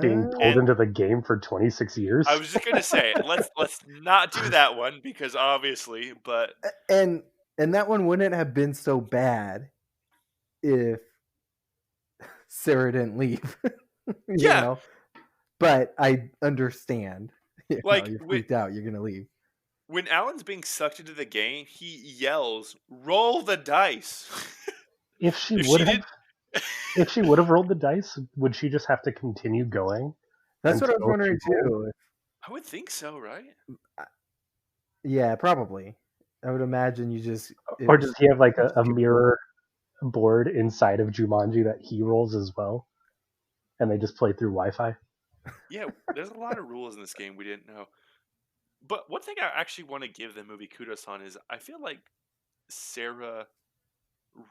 Being pulled And- into the game for 26 years. I was just gonna say, let's not do that one because obviously, but And that one wouldn't have been so bad if Sarah didn't leave. You Yeah. know? But I understand. You know, Like, you're freaked out, you're gonna leave. when Alan's being sucked into the game, he yells, "Roll the dice!" If she If would she have, if she would have rolled the dice, would she just have to continue going? That's what I was Until wondering she rolled? too. I would think so, right? Yeah, probably. I would imagine you just Or does he have like a mirror board inside of Jumanji that he rolls as well? And they just play through Wi-Fi? Yeah, there's a lot of rules in this game we didn't know. But one thing I actually want to give the movie kudos on is I feel like Sarah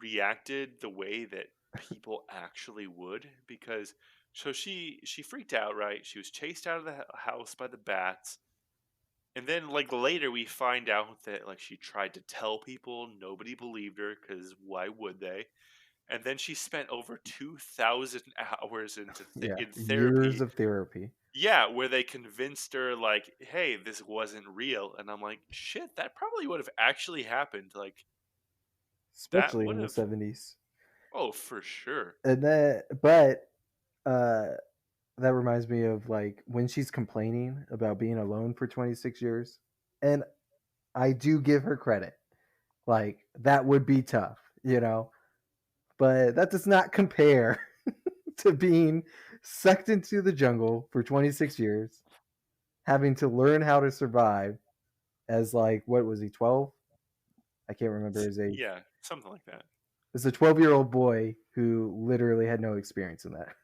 reacted the way that people actually would, because so she freaked out, right? She was chased out of the house by the bats. And then like later we find out that like she tried to tell people, nobody believed her cuz why would they? And then she spent over 2,000 hours into in therapy. years of therapy. Yeah, where they convinced her like, "Hey, this wasn't real." And I'm like, "Shit, that probably would have actually happened." Like, Especially in the would've- 70s. oh, for sure. And but uh that reminds me of like when she's complaining about being alone for 26 years. And I do give her credit. Like that would be tough, you know. But that does not compare to being sucked into the jungle for 26 years, having to learn how to survive as like what was he, 12? I can't remember his age. Yeah, something like that. It's a 12-year-old boy who literally had no experience in that.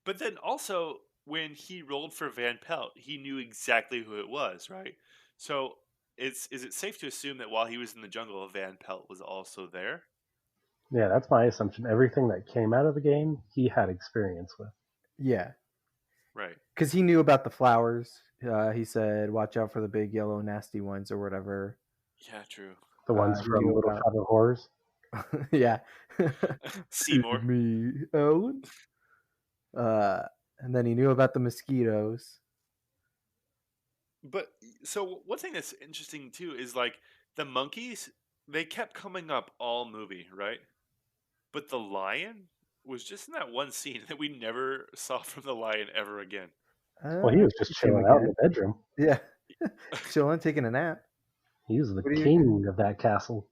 But then also when he rolled for Van Pelt, he knew exactly who it was, right? So is it safe to assume that while he was in the jungle, Van Pelt was also there? Yeah, that's my assumption. Everything that came out of the game, he had experience with. Yeah, Right. because he knew about the flowers. He said, "Watch out for the big yellow nasty ones" or whatever. Yeah, true. The ones He from knew Little about Shop of Horrors. yeah. Seymour. Feed me, Ellen. Uh, and then he knew about the mosquitoes. But so one thing that's interesting too is like the monkeys, they kept coming up all movie, right? But the lion was just in that one scene that we never saw from the lion ever again. Well, he was He just came chilling out in again. the bedroom. Yeah, chilling, taking a nap. He was the What do you- king of that castle.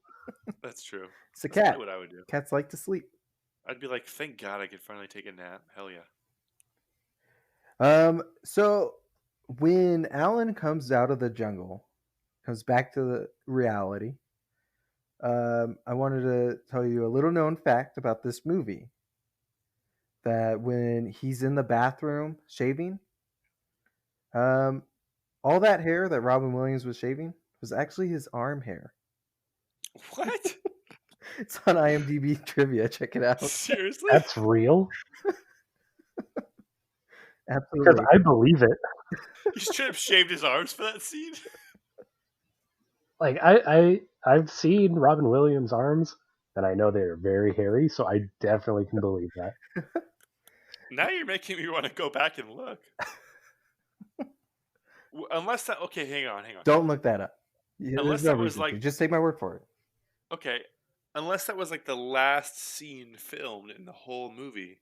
That's true. It's a That's probably cat. what I would do. Cats like to sleep. I'd be like, thank God I could finally take a nap. Hell yeah. So when Alan comes out of the jungle, comes back to the reality, I wanted to tell you a little known fact about this movie. That when he's in the bathroom shaving, um, all that hair that Robin Williams was shaving was actually his arm hair. What? It's on IMDb trivia. Check it out. Seriously? That's real? Because Absolutely. I believe it. He straight up shaved his arms for that scene? Like I've seen Robin Williams' arms, and I know they're very hairy, so I definitely can believe that. Now you're making me want to go back and look. Unless that, okay, hang on. Don't look that up. Yeah, Unless there's no that was reason like, to. Just take my word for it. okay, unless that was like the last scene filmed in the whole movie.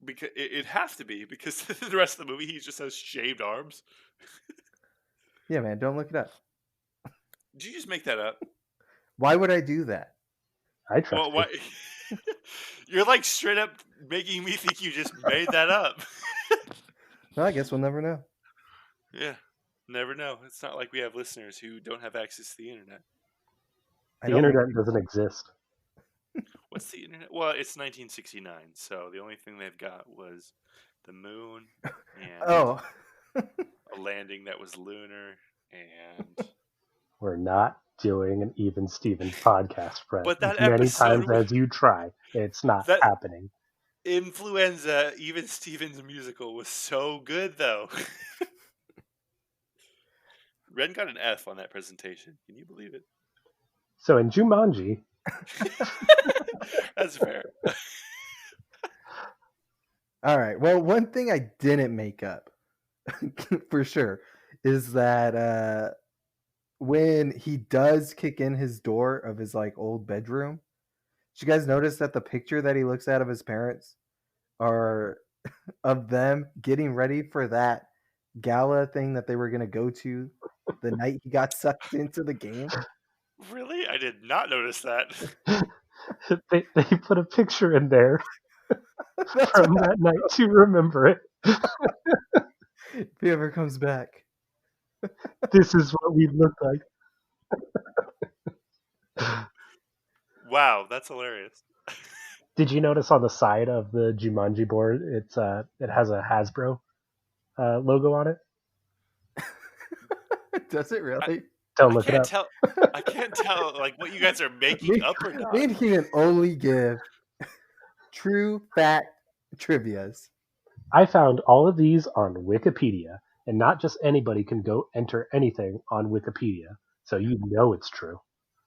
Because it'd have to be, because the rest of the movie he just has shaved arms. Yeah, man, don't look it up. Did you just make that up? Why would I do that? I trust Well, why? You're like straight up making me think you just made that up. Well, I guess we'll never know. Yeah, never know. It's not like we have listeners who don't have access to the internet. I The don't internet doesn't exist. What's the internet? Well, it's 1969, so the only thing they've got was the moon and Oh, a landing that was lunar and. We're not doing an Even Stevens podcast, Fred. But that As many episode times as you try, it's not that happening. Influenza, Even Stevens musical was so good, though. Ren got an F on that presentation. Can you believe it? So in Jumanji, That's fair. all right. Well, one thing I didn't make up for sure is that when he does kick in his door of his like old bedroom, did you guys notice that the picture that he looks at of his parents are of them getting ready for that gala thing that they were going to go to the night he got sucked into the game? Really? I did not notice that. they put a picture in there from that night to remember it. If he ever comes back. This is what we look like. Wow, that's hilarious. Did you notice on the side of the Jumanji board, it has a Hasbro logo on it? Does it really? Don't look it up. I can't tell like what you guys are making up or not. Me and Keenan only give true fact trivias. I found all of these on Wikipedia, and not just anybody can go enter anything on Wikipedia, so you know it's true.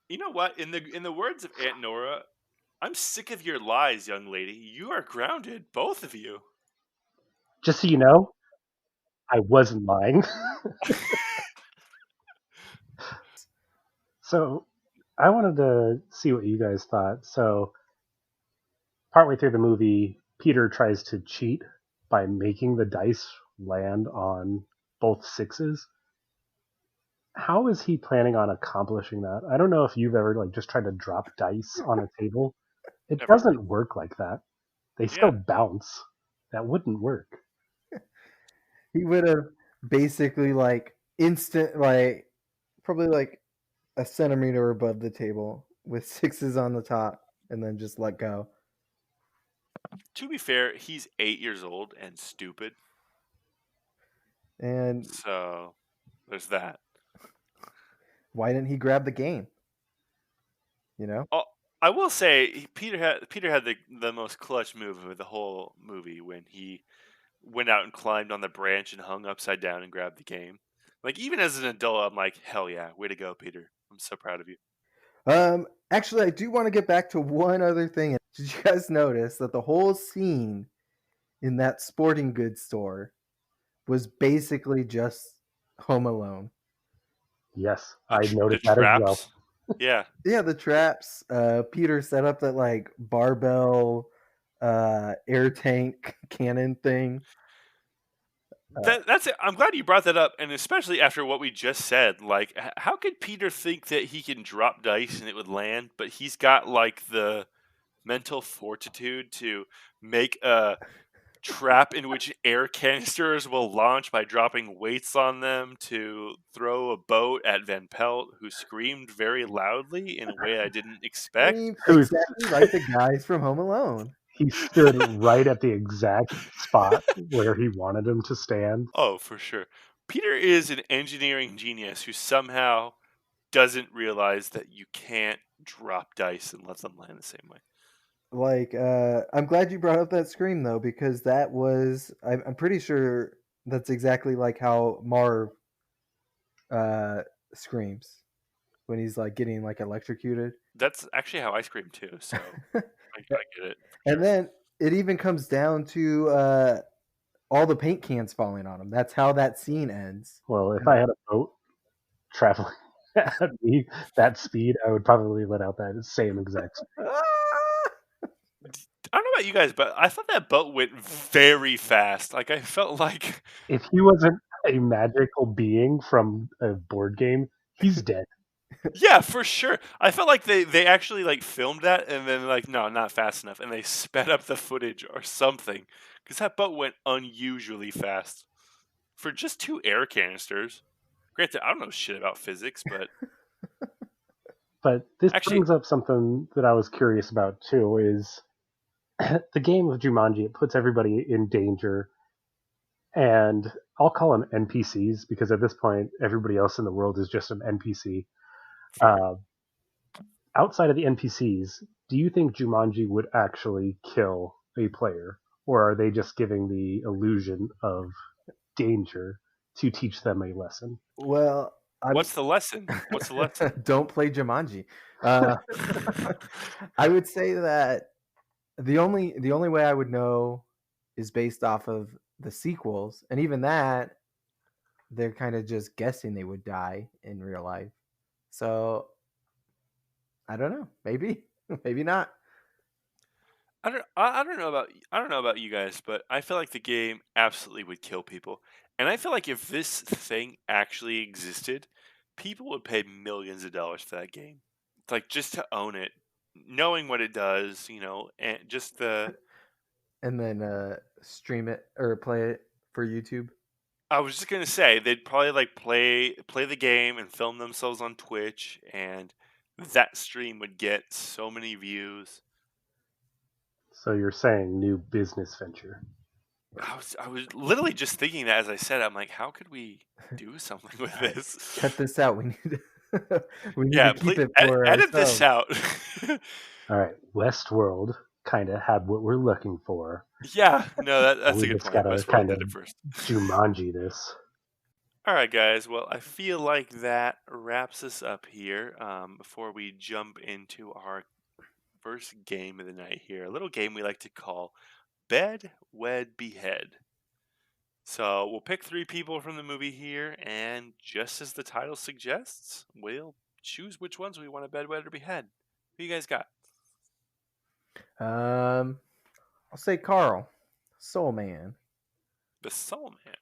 You know what? In the words of Aunt Nora, I'm sick of your lies, young lady. You are grounded, both of you. Just so you know, I wasn't lying. So I wanted to see what you guys thought. So partway through the movie, Peter tries to cheat by making the dice land on both sixes. How is he planning on accomplishing that? I don't know if you've ever like just tried to drop dice on a table. It Never. doesn't work like that. They still bounce. That wouldn't work. He would have basically like probably like a centimeter above the table with sixes on the top and then just let go. To be fair, he's 8 years old and stupid. And So there's that. why didn't he grab the game? You know? Oh, I will say Peter had the most clutch move of the whole movie when he went out and climbed on the branch and hung upside down and grabbed the game. Like, even as an adult, I'm like, hell yeah, way to go, Peter. I'm so proud of you. Actually, I do want to get back to one other thing. Did you guys notice that the whole scene in that sporting goods store was basically just Home Alone? Yes, I The noticed that as well. traps. Yeah. Yeah, the traps. Peter set up that like barbell air tank cannon thing. That's it. I'm glad you brought that up, and especially after what we just said. Like, how could Peter think that he can drop dice and it would land, but he's got like the mental fortitude to make a trap in which air canisters will launch by dropping weights on them to throw a boat at Van Pelt, who screamed very loudly in a way I didn't expect. Exactly like the guys from Home Alone. He stood right at the exact spot where he wanted him to stand. Oh, for sure. Peter is an engineering genius who somehow doesn't realize that you can't drop dice and let them land the same way. Like, I'm glad you brought up that scream though, because that was I'm pretty sure that's exactly like how Marv screams when he's like getting like electrocuted. That's actually how I scream too, so I get it. And then it even comes down to all the paint cans falling on him. That's how that scene ends. Well, if I had a boat traveling at that speed, I would probably let out that same exact. I don't know about you guys, but I thought that boat went very fast. Like, I felt like If he wasn't a magical being from a board game, he's dead. yeah, for sure. I felt like they actually like filmed that and then like no, not fast enough, and they sped up the footage or something because that boat went unusually fast for just 2 air canisters. Granted, I don't know shit about physics, but But this actually, brings up something that I was curious about too. Is the game of Jumanji? It puts everybody in danger, and I'll call them NPCs because at this point, everybody else in the world is just an NPC. Uh, outside of the NPCs, do you think Jumanji would actually kill a player, or are they just giving the illusion of danger to teach them a lesson? Well, what's the lesson? What's the lesson? don't play Jumanji. I would say that the only way I would know is based off of the sequels, and even that they're kind of just guessing they would die in real life. So I don't know. Maybe, maybe not. I don't know about you guys, but I feel like the game absolutely would kill people. And I feel like if this thing actually existed, people would pay millions of dollars for that game. Like just to own it, knowing what it does, and just the And then stream it or play it for YouTube. I was just gonna say they'd probably like play the game and film themselves on Twitch, and that stream would get so many views. So you're saying new business venture? I was literally just thinking that as I said, I'm like, how could we do something with this? Cut this out. We need to, we need Yeah, to keep please it for edit this out. All right, Westworld kind of had what we're looking for. Yeah, no, that's We a good just point. gotta Westworld kind did of it first. Jumanji this. All right, guys. Well, I feel like that wraps us up here. Before we jump into our first game of the night here, a little game we like to call Bed, Wed, Behead. So we'll pick 3 people from the movie here, and just as the title suggests, we'll choose which ones we want to bed, wed, or behead. Who you guys got? I'll say Carl, Soul Man. The Soul Man.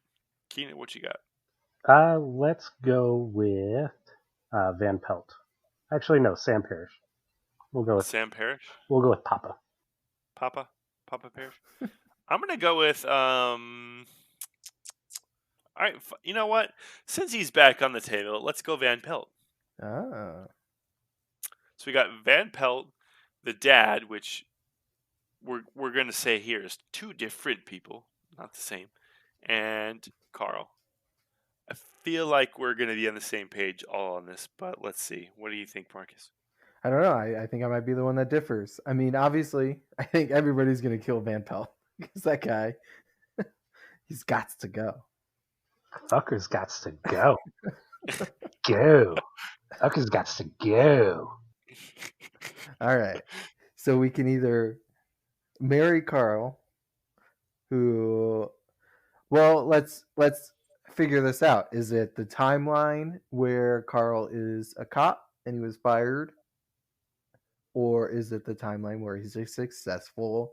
Keenan, what you got? Let's go with Van Pelt. Actually, no, Sam Parrish. We'll go with Sam Parrish? We'll go with Papa. Papa Parrish? I'm gonna go with all right, you know what? Since he's back on the table, let's go Van Pelt. Ah. So we got Van Pelt, the dad, which we're gonna say here is two different people, not the same, and Carl. I feel like we're gonna be on the same page all on this, but let's see. What do you think, Marcus? I don't know. I think I might be the one that differs. I mean, obviously, I think everybody's going to kill Van Pelt because that guy, he's got to go. Fucker's got to go. Go. Fucker's got to go. All right. So we can either marry Carl, who, well, let's figure this out. Is it the timeline where Carl is a cop and he was fired, or is it the timeline where he's a successful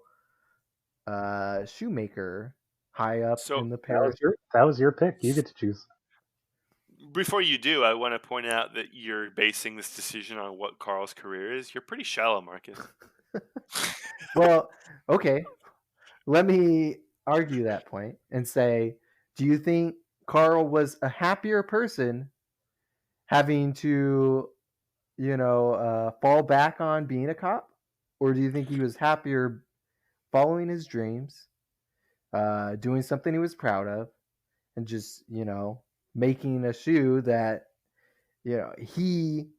shoemaker high up So in the parish? That was your pick. You get to choose. before you do, I want to point out that you're basing this decision on what Carl's career is. You're pretty shallow, Marcus. Well, okay. Let me argue that point and say, do you think Carl was a happier person having to, fall back on being a cop? Or do you think he was happier following his dreams, doing something he was proud of, and just, making a shoe that, he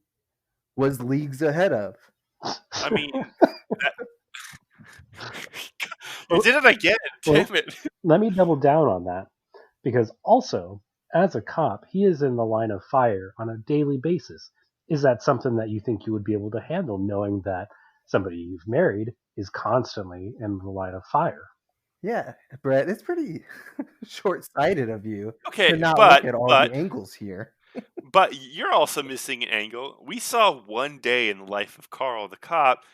was leagues ahead of? I mean, you did it again. Damn it. Let me double down on that, because also, as a cop, he is in the line of fire on a daily basis. Is that something that you think you would be able to handle, knowing that somebody you've married is constantly in the line of fire? Yeah, Brett, it's pretty short-sighted of you Okay, to not but look at all the angles here. but you're also missing an angle. We saw one day in the life of Carl the cop,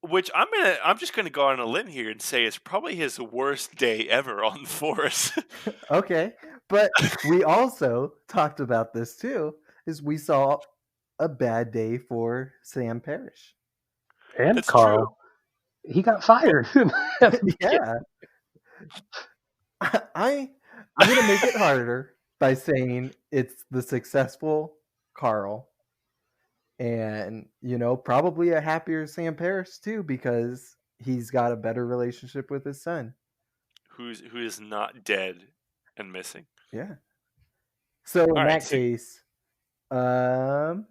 which I'm just gonna go on a limb here and say is probably his worst day ever on the force. Okay, but we also talked about this too, is we saw a bad day for Sam Parrish. And That's Carl, he got fired. Yeah. I'm going to make it harder by saying it's the successful Carl and, probably a happier Sam Parrish too, because he's got a better relationship with his son. Who is not dead and missing. Yeah. So in that case, I'll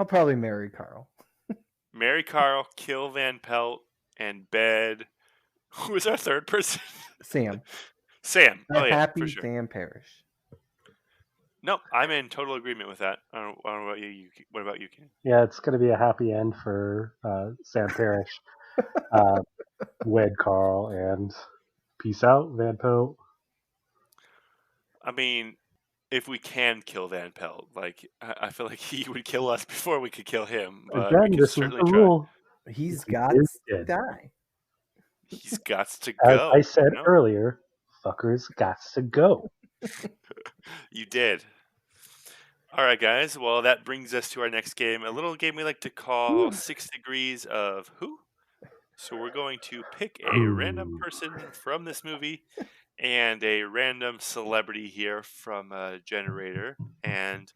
probably marry Carl. Marry Carl, kill Van Pelt, and bed. Who is our third person? Sam. Sam. A happy for sure. Sam Parrish. No, I'm in total agreement with that. I don't know about you. What about you, Ken? Yeah, it's going to be a happy end for Sam Parrish. Wed Carl and peace out, Van Pelt. I mean, if we can kill Van Pelt, like I feel like he would kill us before we could kill him. But again, this is the rule. He's got to die. He's got to As go. I said earlier, fuckers got to go. You did. All right, guys. Well, that brings us to our next game. A little game we like to call 6 Degrees of Who. So we're going to pick a random person from this movie and a random celebrity here from a generator. And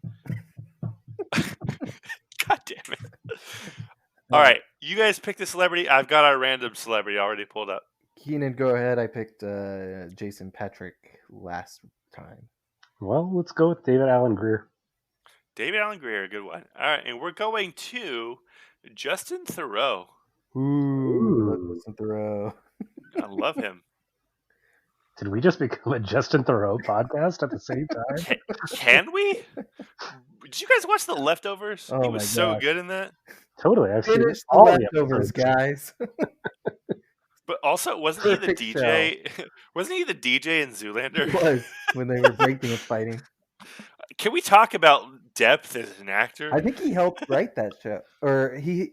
God damn it. All right. You guys pick the celebrity. I've got our random celebrity already pulled up. Keenan, go ahead. I picked Jason Patrick last time. Well, let's go with David Alan Grier. David Alan Grier, good one. All right. And we're going to Justin Theroux. Ooh. Justin Theroux. I love him. Did we just become a Justin Theroux podcast at the same time? Can we? Did you guys watch The Leftovers? Oh, he was so good in that. Totally. I've seen Finish all The the Leftovers, guys. But also, wasn't Perfect he the DJ? Wasn't he the DJ in Zoolander? He was, when they were breakdance fighting. Can we talk about depth as an actor? I think he helped write that show. Or he...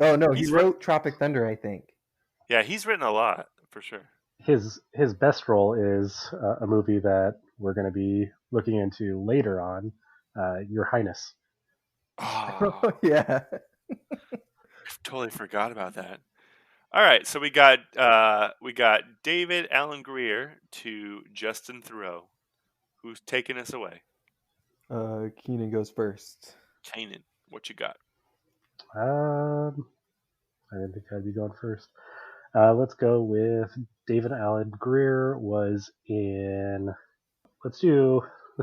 Oh, no, he wrote Tropic Thunder, I think. Yeah, he's written a lot, for sure. His best role is a movie that we're going to be looking into later on, Your Highness. Oh, yeah. I totally forgot about that. All right, so we got David Alan Grier to Justin Theroux. Who's taking us away? Keenan goes first. Kanan, what you got? I didn't think I'd be going first. Let's go with David Allen Greer was in. Let's do.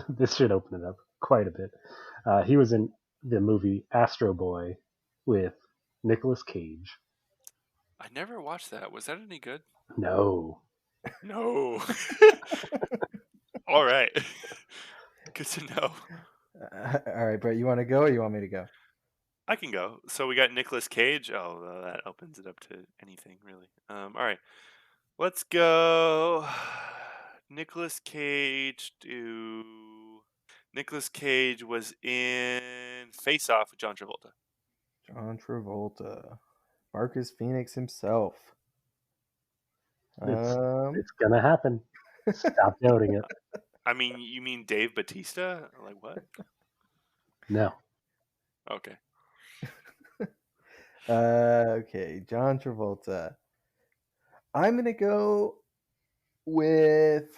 This should open it up quite a bit. He was in the movie Astro Boy with Nicolas Cage. I never watched that. Was that any good? No. No. All right. Good to know. All right, Brett, you want to go or you want me to go? I can go. So we got Nicolas Cage. Oh, that opens it up to anything, really. All right. Let's go. Nicolas Cage Nicolas Cage was in Face Off with John Travolta. John Travolta. Marcus Phoenix himself. It's gonna happen. Stop doubting it. I mean, you mean Dave Bautista? Like what? No. Okay. Okay, John Travolta. I'm gonna go with.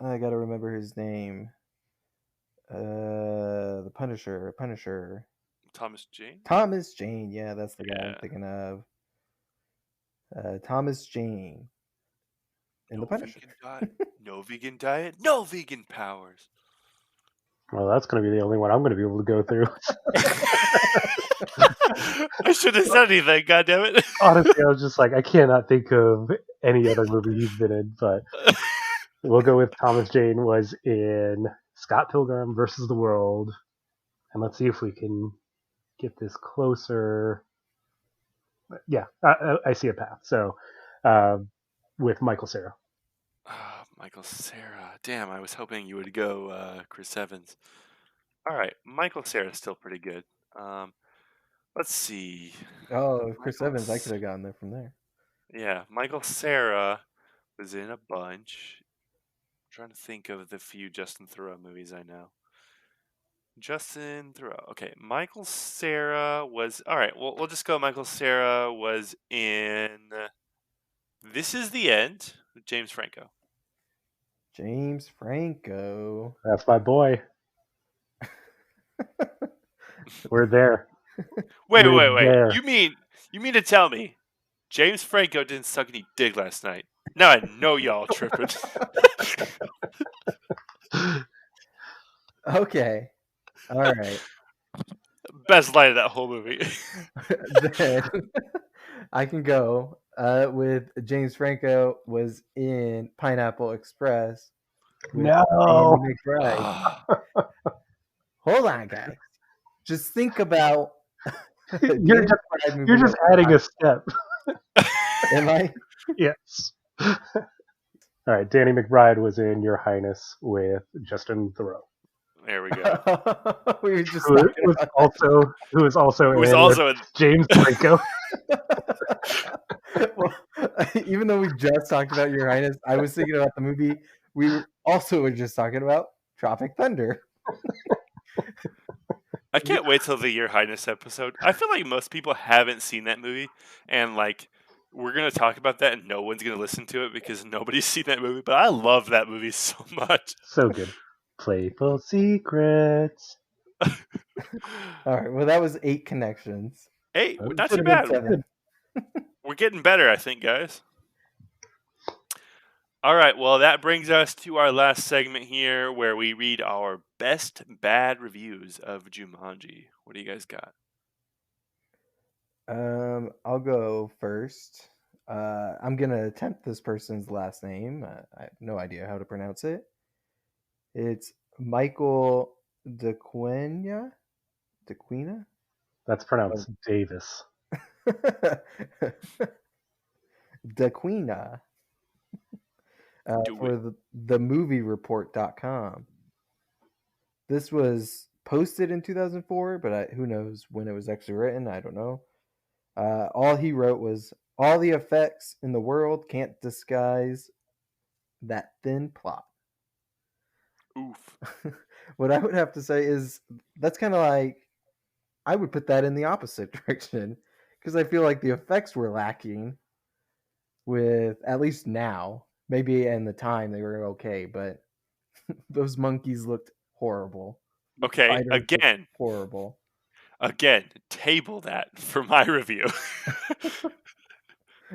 I gotta remember his name. The Punisher. Thomas Jane? Thomas Jane. Yeah, that's the guy I'm Yeah. thinking of. Thomas Jane. In No the Punisher. vegan diet. No vegan diet. No vegan powers. Well, that's going to be the only one I'm going to be able to go through. I shouldn't have said anything, goddammit. Honestly, I was just like, I cannot think of any other movie he's been in, but we'll go with Thomas Jane was in Scott Pilgrim versus the World. And let's see if we can get this closer. Yeah, I see a path. So, with Michael Cera. Michael Cera. Damn, I was hoping you would go Chris Evans. All right, Michael Cera is still pretty good. Let's see. Oh, Chris Michael Evans. I could have gotten there from there. Yeah, Michael Cera was in a bunch. I'm trying to think of the few Justin Theroux movies I know. Justin Theroux. Okay, Michael Cera was... All right, well, we'll just go Michael Cera was in This Is the End with James Franco. James Franco. That's my boy. We're there. Wait. There. You mean to tell me James Franco didn't suck any dick last night? Now I know y'all tripping. Okay. All right. Best line of that whole movie. Then I can go with James Franco was in Pineapple Express. with No. Danny McBride. Hold on, guys. Just think about. You're just adding a step. Am I? Yes. All right, Danny McBride was in Your Highness with Justin Theroux. There we go. We were just Who was also in James Franco. Well, even though we just talked about Your Highness, I was thinking about the movie we also were just talking about, Tropic Thunder. I can't wait till the Your Highness episode. I feel like most people haven't seen that movie, and like we're gonna talk about that, and no one's gonna listen to it because nobody's seen that movie. But I love that movie so much. So good. Playful Secrets. All right. Well, that was 8 connections. Hey, not too Should've been bad. 7. We're getting better, I think, guys. All right, well, that brings us to our last segment here where we read our best bad reviews of Jumanji. What do you guys got? I'll go first. I'm going to attempt this person's last name. I have no idea how to pronounce it. It's Michael DeQuina? That's pronounced Davis. DeQuina. For themoviereport.com. This was posted in 2004, but who knows when it was actually written. I don't know. All he wrote was, all the effects in the world can't disguise that thin plot. Oof. What I would have to say is that's kind of like, I would put that in the opposite direction because I feel like the effects were lacking with, at least now. Maybe in the time they were okay, but those monkeys looked horrible. Okay, again. Horrible. Again, table that for my review.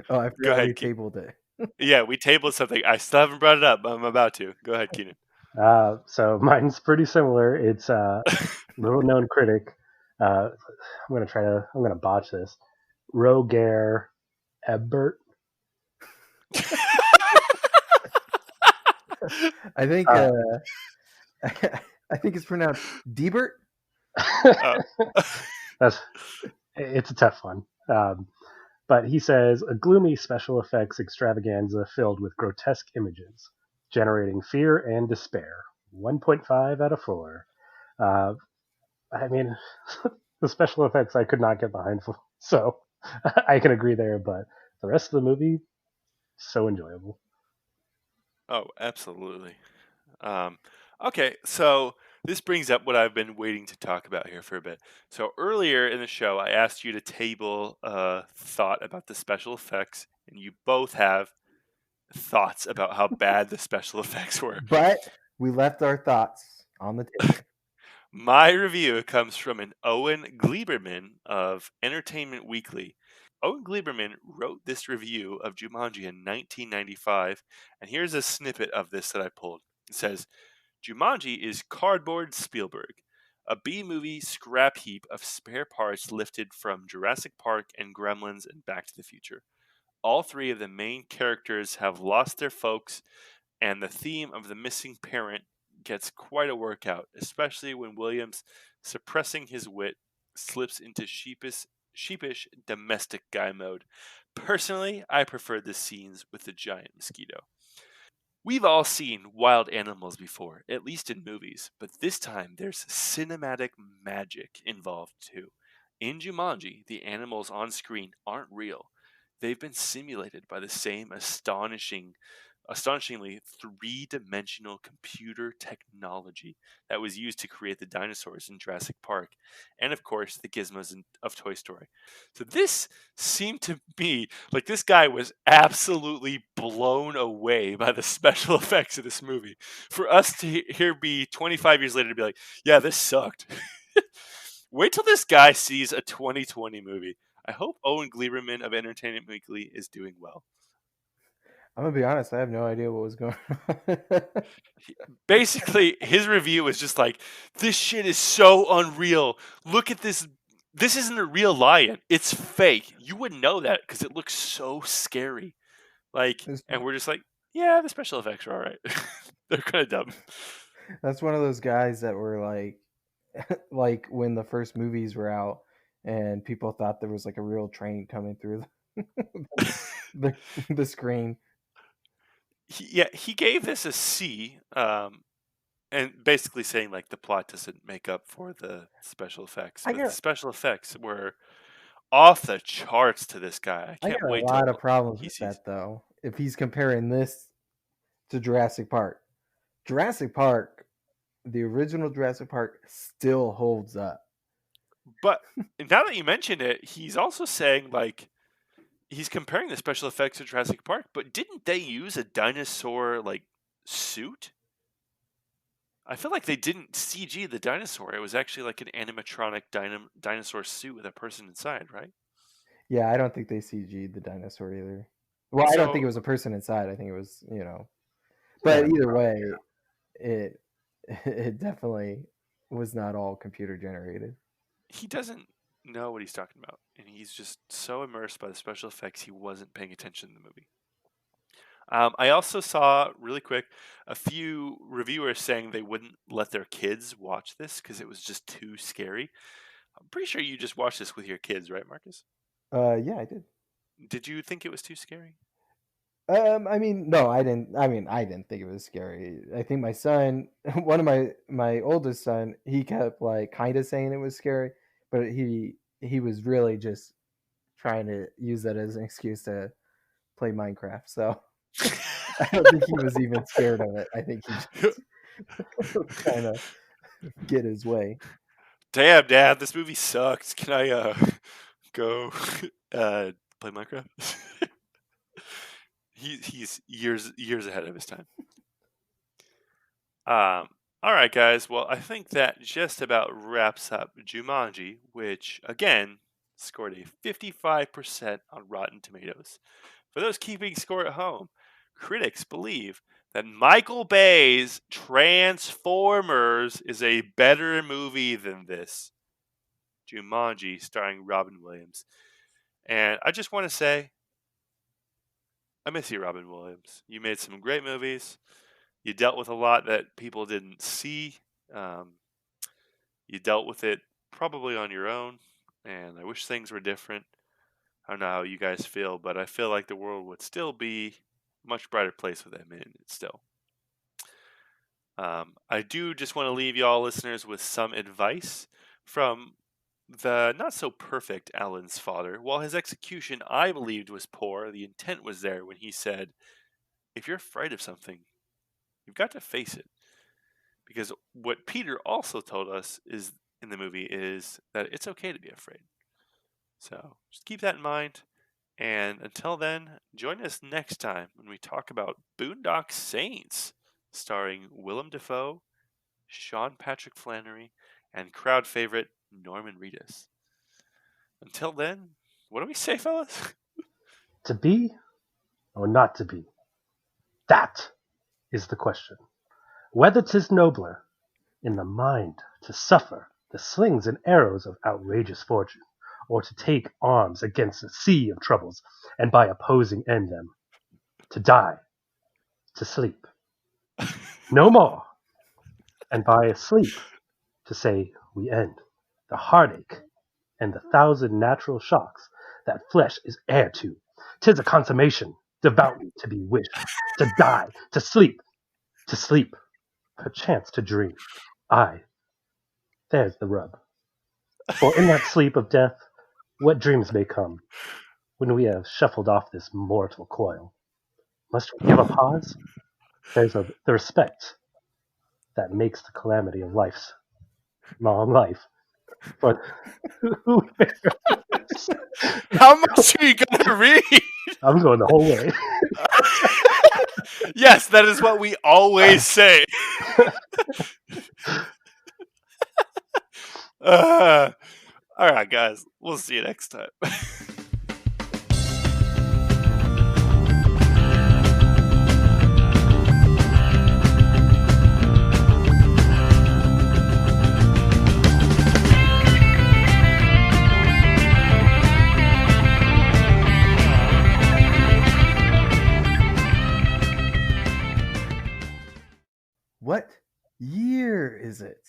Oh, I Go forgot we ahead. tabled it. Yeah, we tabled something. I still haven't brought it up. I'm about to. Go ahead, Keenan. So mine's pretty similar. It's a little known critic. I'm gonna botch this. Roger Ebert. I think Uh, I think it's pronounced Debert. Uh, that's it's a tough one. But he says a gloomy special effects extravaganza filled with grotesque images, generating fear and despair. 1.5 out of 4. Uh, I mean, the special effects I could not get behind, so I can agree there. But the rest of the movie, so enjoyable. oh, absolutely. Um, okay, so this brings up what I've been waiting to talk about here for a bit. So earlier in the show, I asked you to table a thought about the special effects, and you both have thoughts about how bad the special effects were. But we left our thoughts on the table. My review comes from an Owen Gleiberman of Entertainment Weekly. Owen Gleiberman wrote this review of Jumanji in 1995, and here's a snippet of this that I pulled. It says, Jumanji is cardboard Spielberg, a B-movie scrap heap of spare parts lifted from Jurassic Park and Gremlins and Back to the Future. All three of the main characters have lost their folks, and the theme of the missing parent gets quite a workout, especially when Williams, suppressing his wit, slips into sheepish domestic guy mode. Personally, I prefer the scenes with the giant mosquito. We've all seen wild animals before, at least in movies, but this time there's cinematic magic involved too. In Jumanji, the animals on screen aren't real. They've been simulated by the same astonishingly three-dimensional computer technology that was used to create the dinosaurs in Jurassic Park, and of course the gizmos of Toy Story. So this seemed to me like this guy was absolutely blown away by the special effects of this movie. For us to here be 25 years later to be like, yeah, this sucked. Wait till this guy sees a 2020 movie. I hope Owen Gleiberman of Entertainment Weekly is doing well. I'm gonna be honest. I have no idea what was going on. Basically, his review was just like, this shit is so unreal. Look at this. This isn't a real lion. It's fake. You wouldn't know that because it looks so scary. Like, and we're just like, yeah, the special effects are all right. They're kind of dumb. That's one of those guys that were like, like when the first movies were out, and people thought there was like a real train coming through the, the screen. He gave this a C, and basically saying like the plot doesn't make up for the special effects, I but the got special effects were off the charts to this guy. I I can't got a wait lot till of problems he with sees. that though. If he's comparing this to Jurassic Park, the original Jurassic Park still holds up. But now that you mention it, he's also saying like he's comparing the special effects to Jurassic Park, but didn't they use a dinosaur like suit? I feel like they didn't CG the dinosaur. It was actually like an animatronic dinosaur suit with a person inside, right? Yeah, I don't think they CG'd the dinosaur either. Well, I don't think So it was a person inside. I think it was, But Yeah, either way, it it definitely was not all computer generated. he doesn't know what he's talking about, and he's just so immersed by the special effects he wasn't paying attention in the movie. I also saw really quick a few reviewers saying they wouldn't let their kids watch this because it was just too scary. I'm pretty sure you just watched this with your kids, right, Marcus? Yeah, I did. Did you think it was too scary? I mean, no, I didn't. I mean, I didn't think it was scary. I think my son, one of my oldest son, he kept like kind of saying it was scary, but he was really just trying to use that as an excuse to play Minecraft. So I don't think he was even scared of it. I think he just was trying to get his way. Damn, Dad, this movie sucks. Can I go play Minecraft? He's years ahead of his time. All right, guys. Well, I think that just about wraps up Jumanji, which again scored a 55% on Rotten Tomatoes. For those keeping score at home, critics believe that Michael Bay's Transformers is a better movie than this. Jumanji, starring Robin Williams. And I just want to say, I miss you, Robin Williams. You made some great movies. You dealt with a lot that people didn't see. You dealt with it probably on your own, and I wish things were different. I don't know how you guys feel, but I feel like the world would still be a much brighter place with them in it still. I do just want to leave y'all listeners with some advice from the not so perfect Alan's father. While his execution I believed was poor, the intent was there when he said, if you're afraid of something, you've got to face it. Because what Peter also told us is in the movie is that it's okay to be afraid. So just keep that in mind. And until then, join us next time when we talk about Boondock Saints, starring Willem Dafoe, Sean Patrick Flannery, and crowd favorite Norman Reedus. Until then, what do we say, fellas? To be or not to be? That is the question. Whether 'tis nobler in the mind to suffer the slings and arrows of outrageous fortune, or to take arms against a sea of troubles, and by opposing end them, to die, to sleep, no more, and by sleep to say we end the heartache and the thousand natural shocks that flesh is heir to. 'Tis a consummation devoutly to be wished, to die, to sleep, perchance to dream. Aye, there's the rub. For in that sleep of death, what dreams may come, when we have shuffled off this mortal coil? Must we give a pause? There's the respect that makes the calamity of life's long life. But How much are you going to read? I'm going the whole way. Yes, that is what we always say. All right, guys. We'll see you next time. What year is it?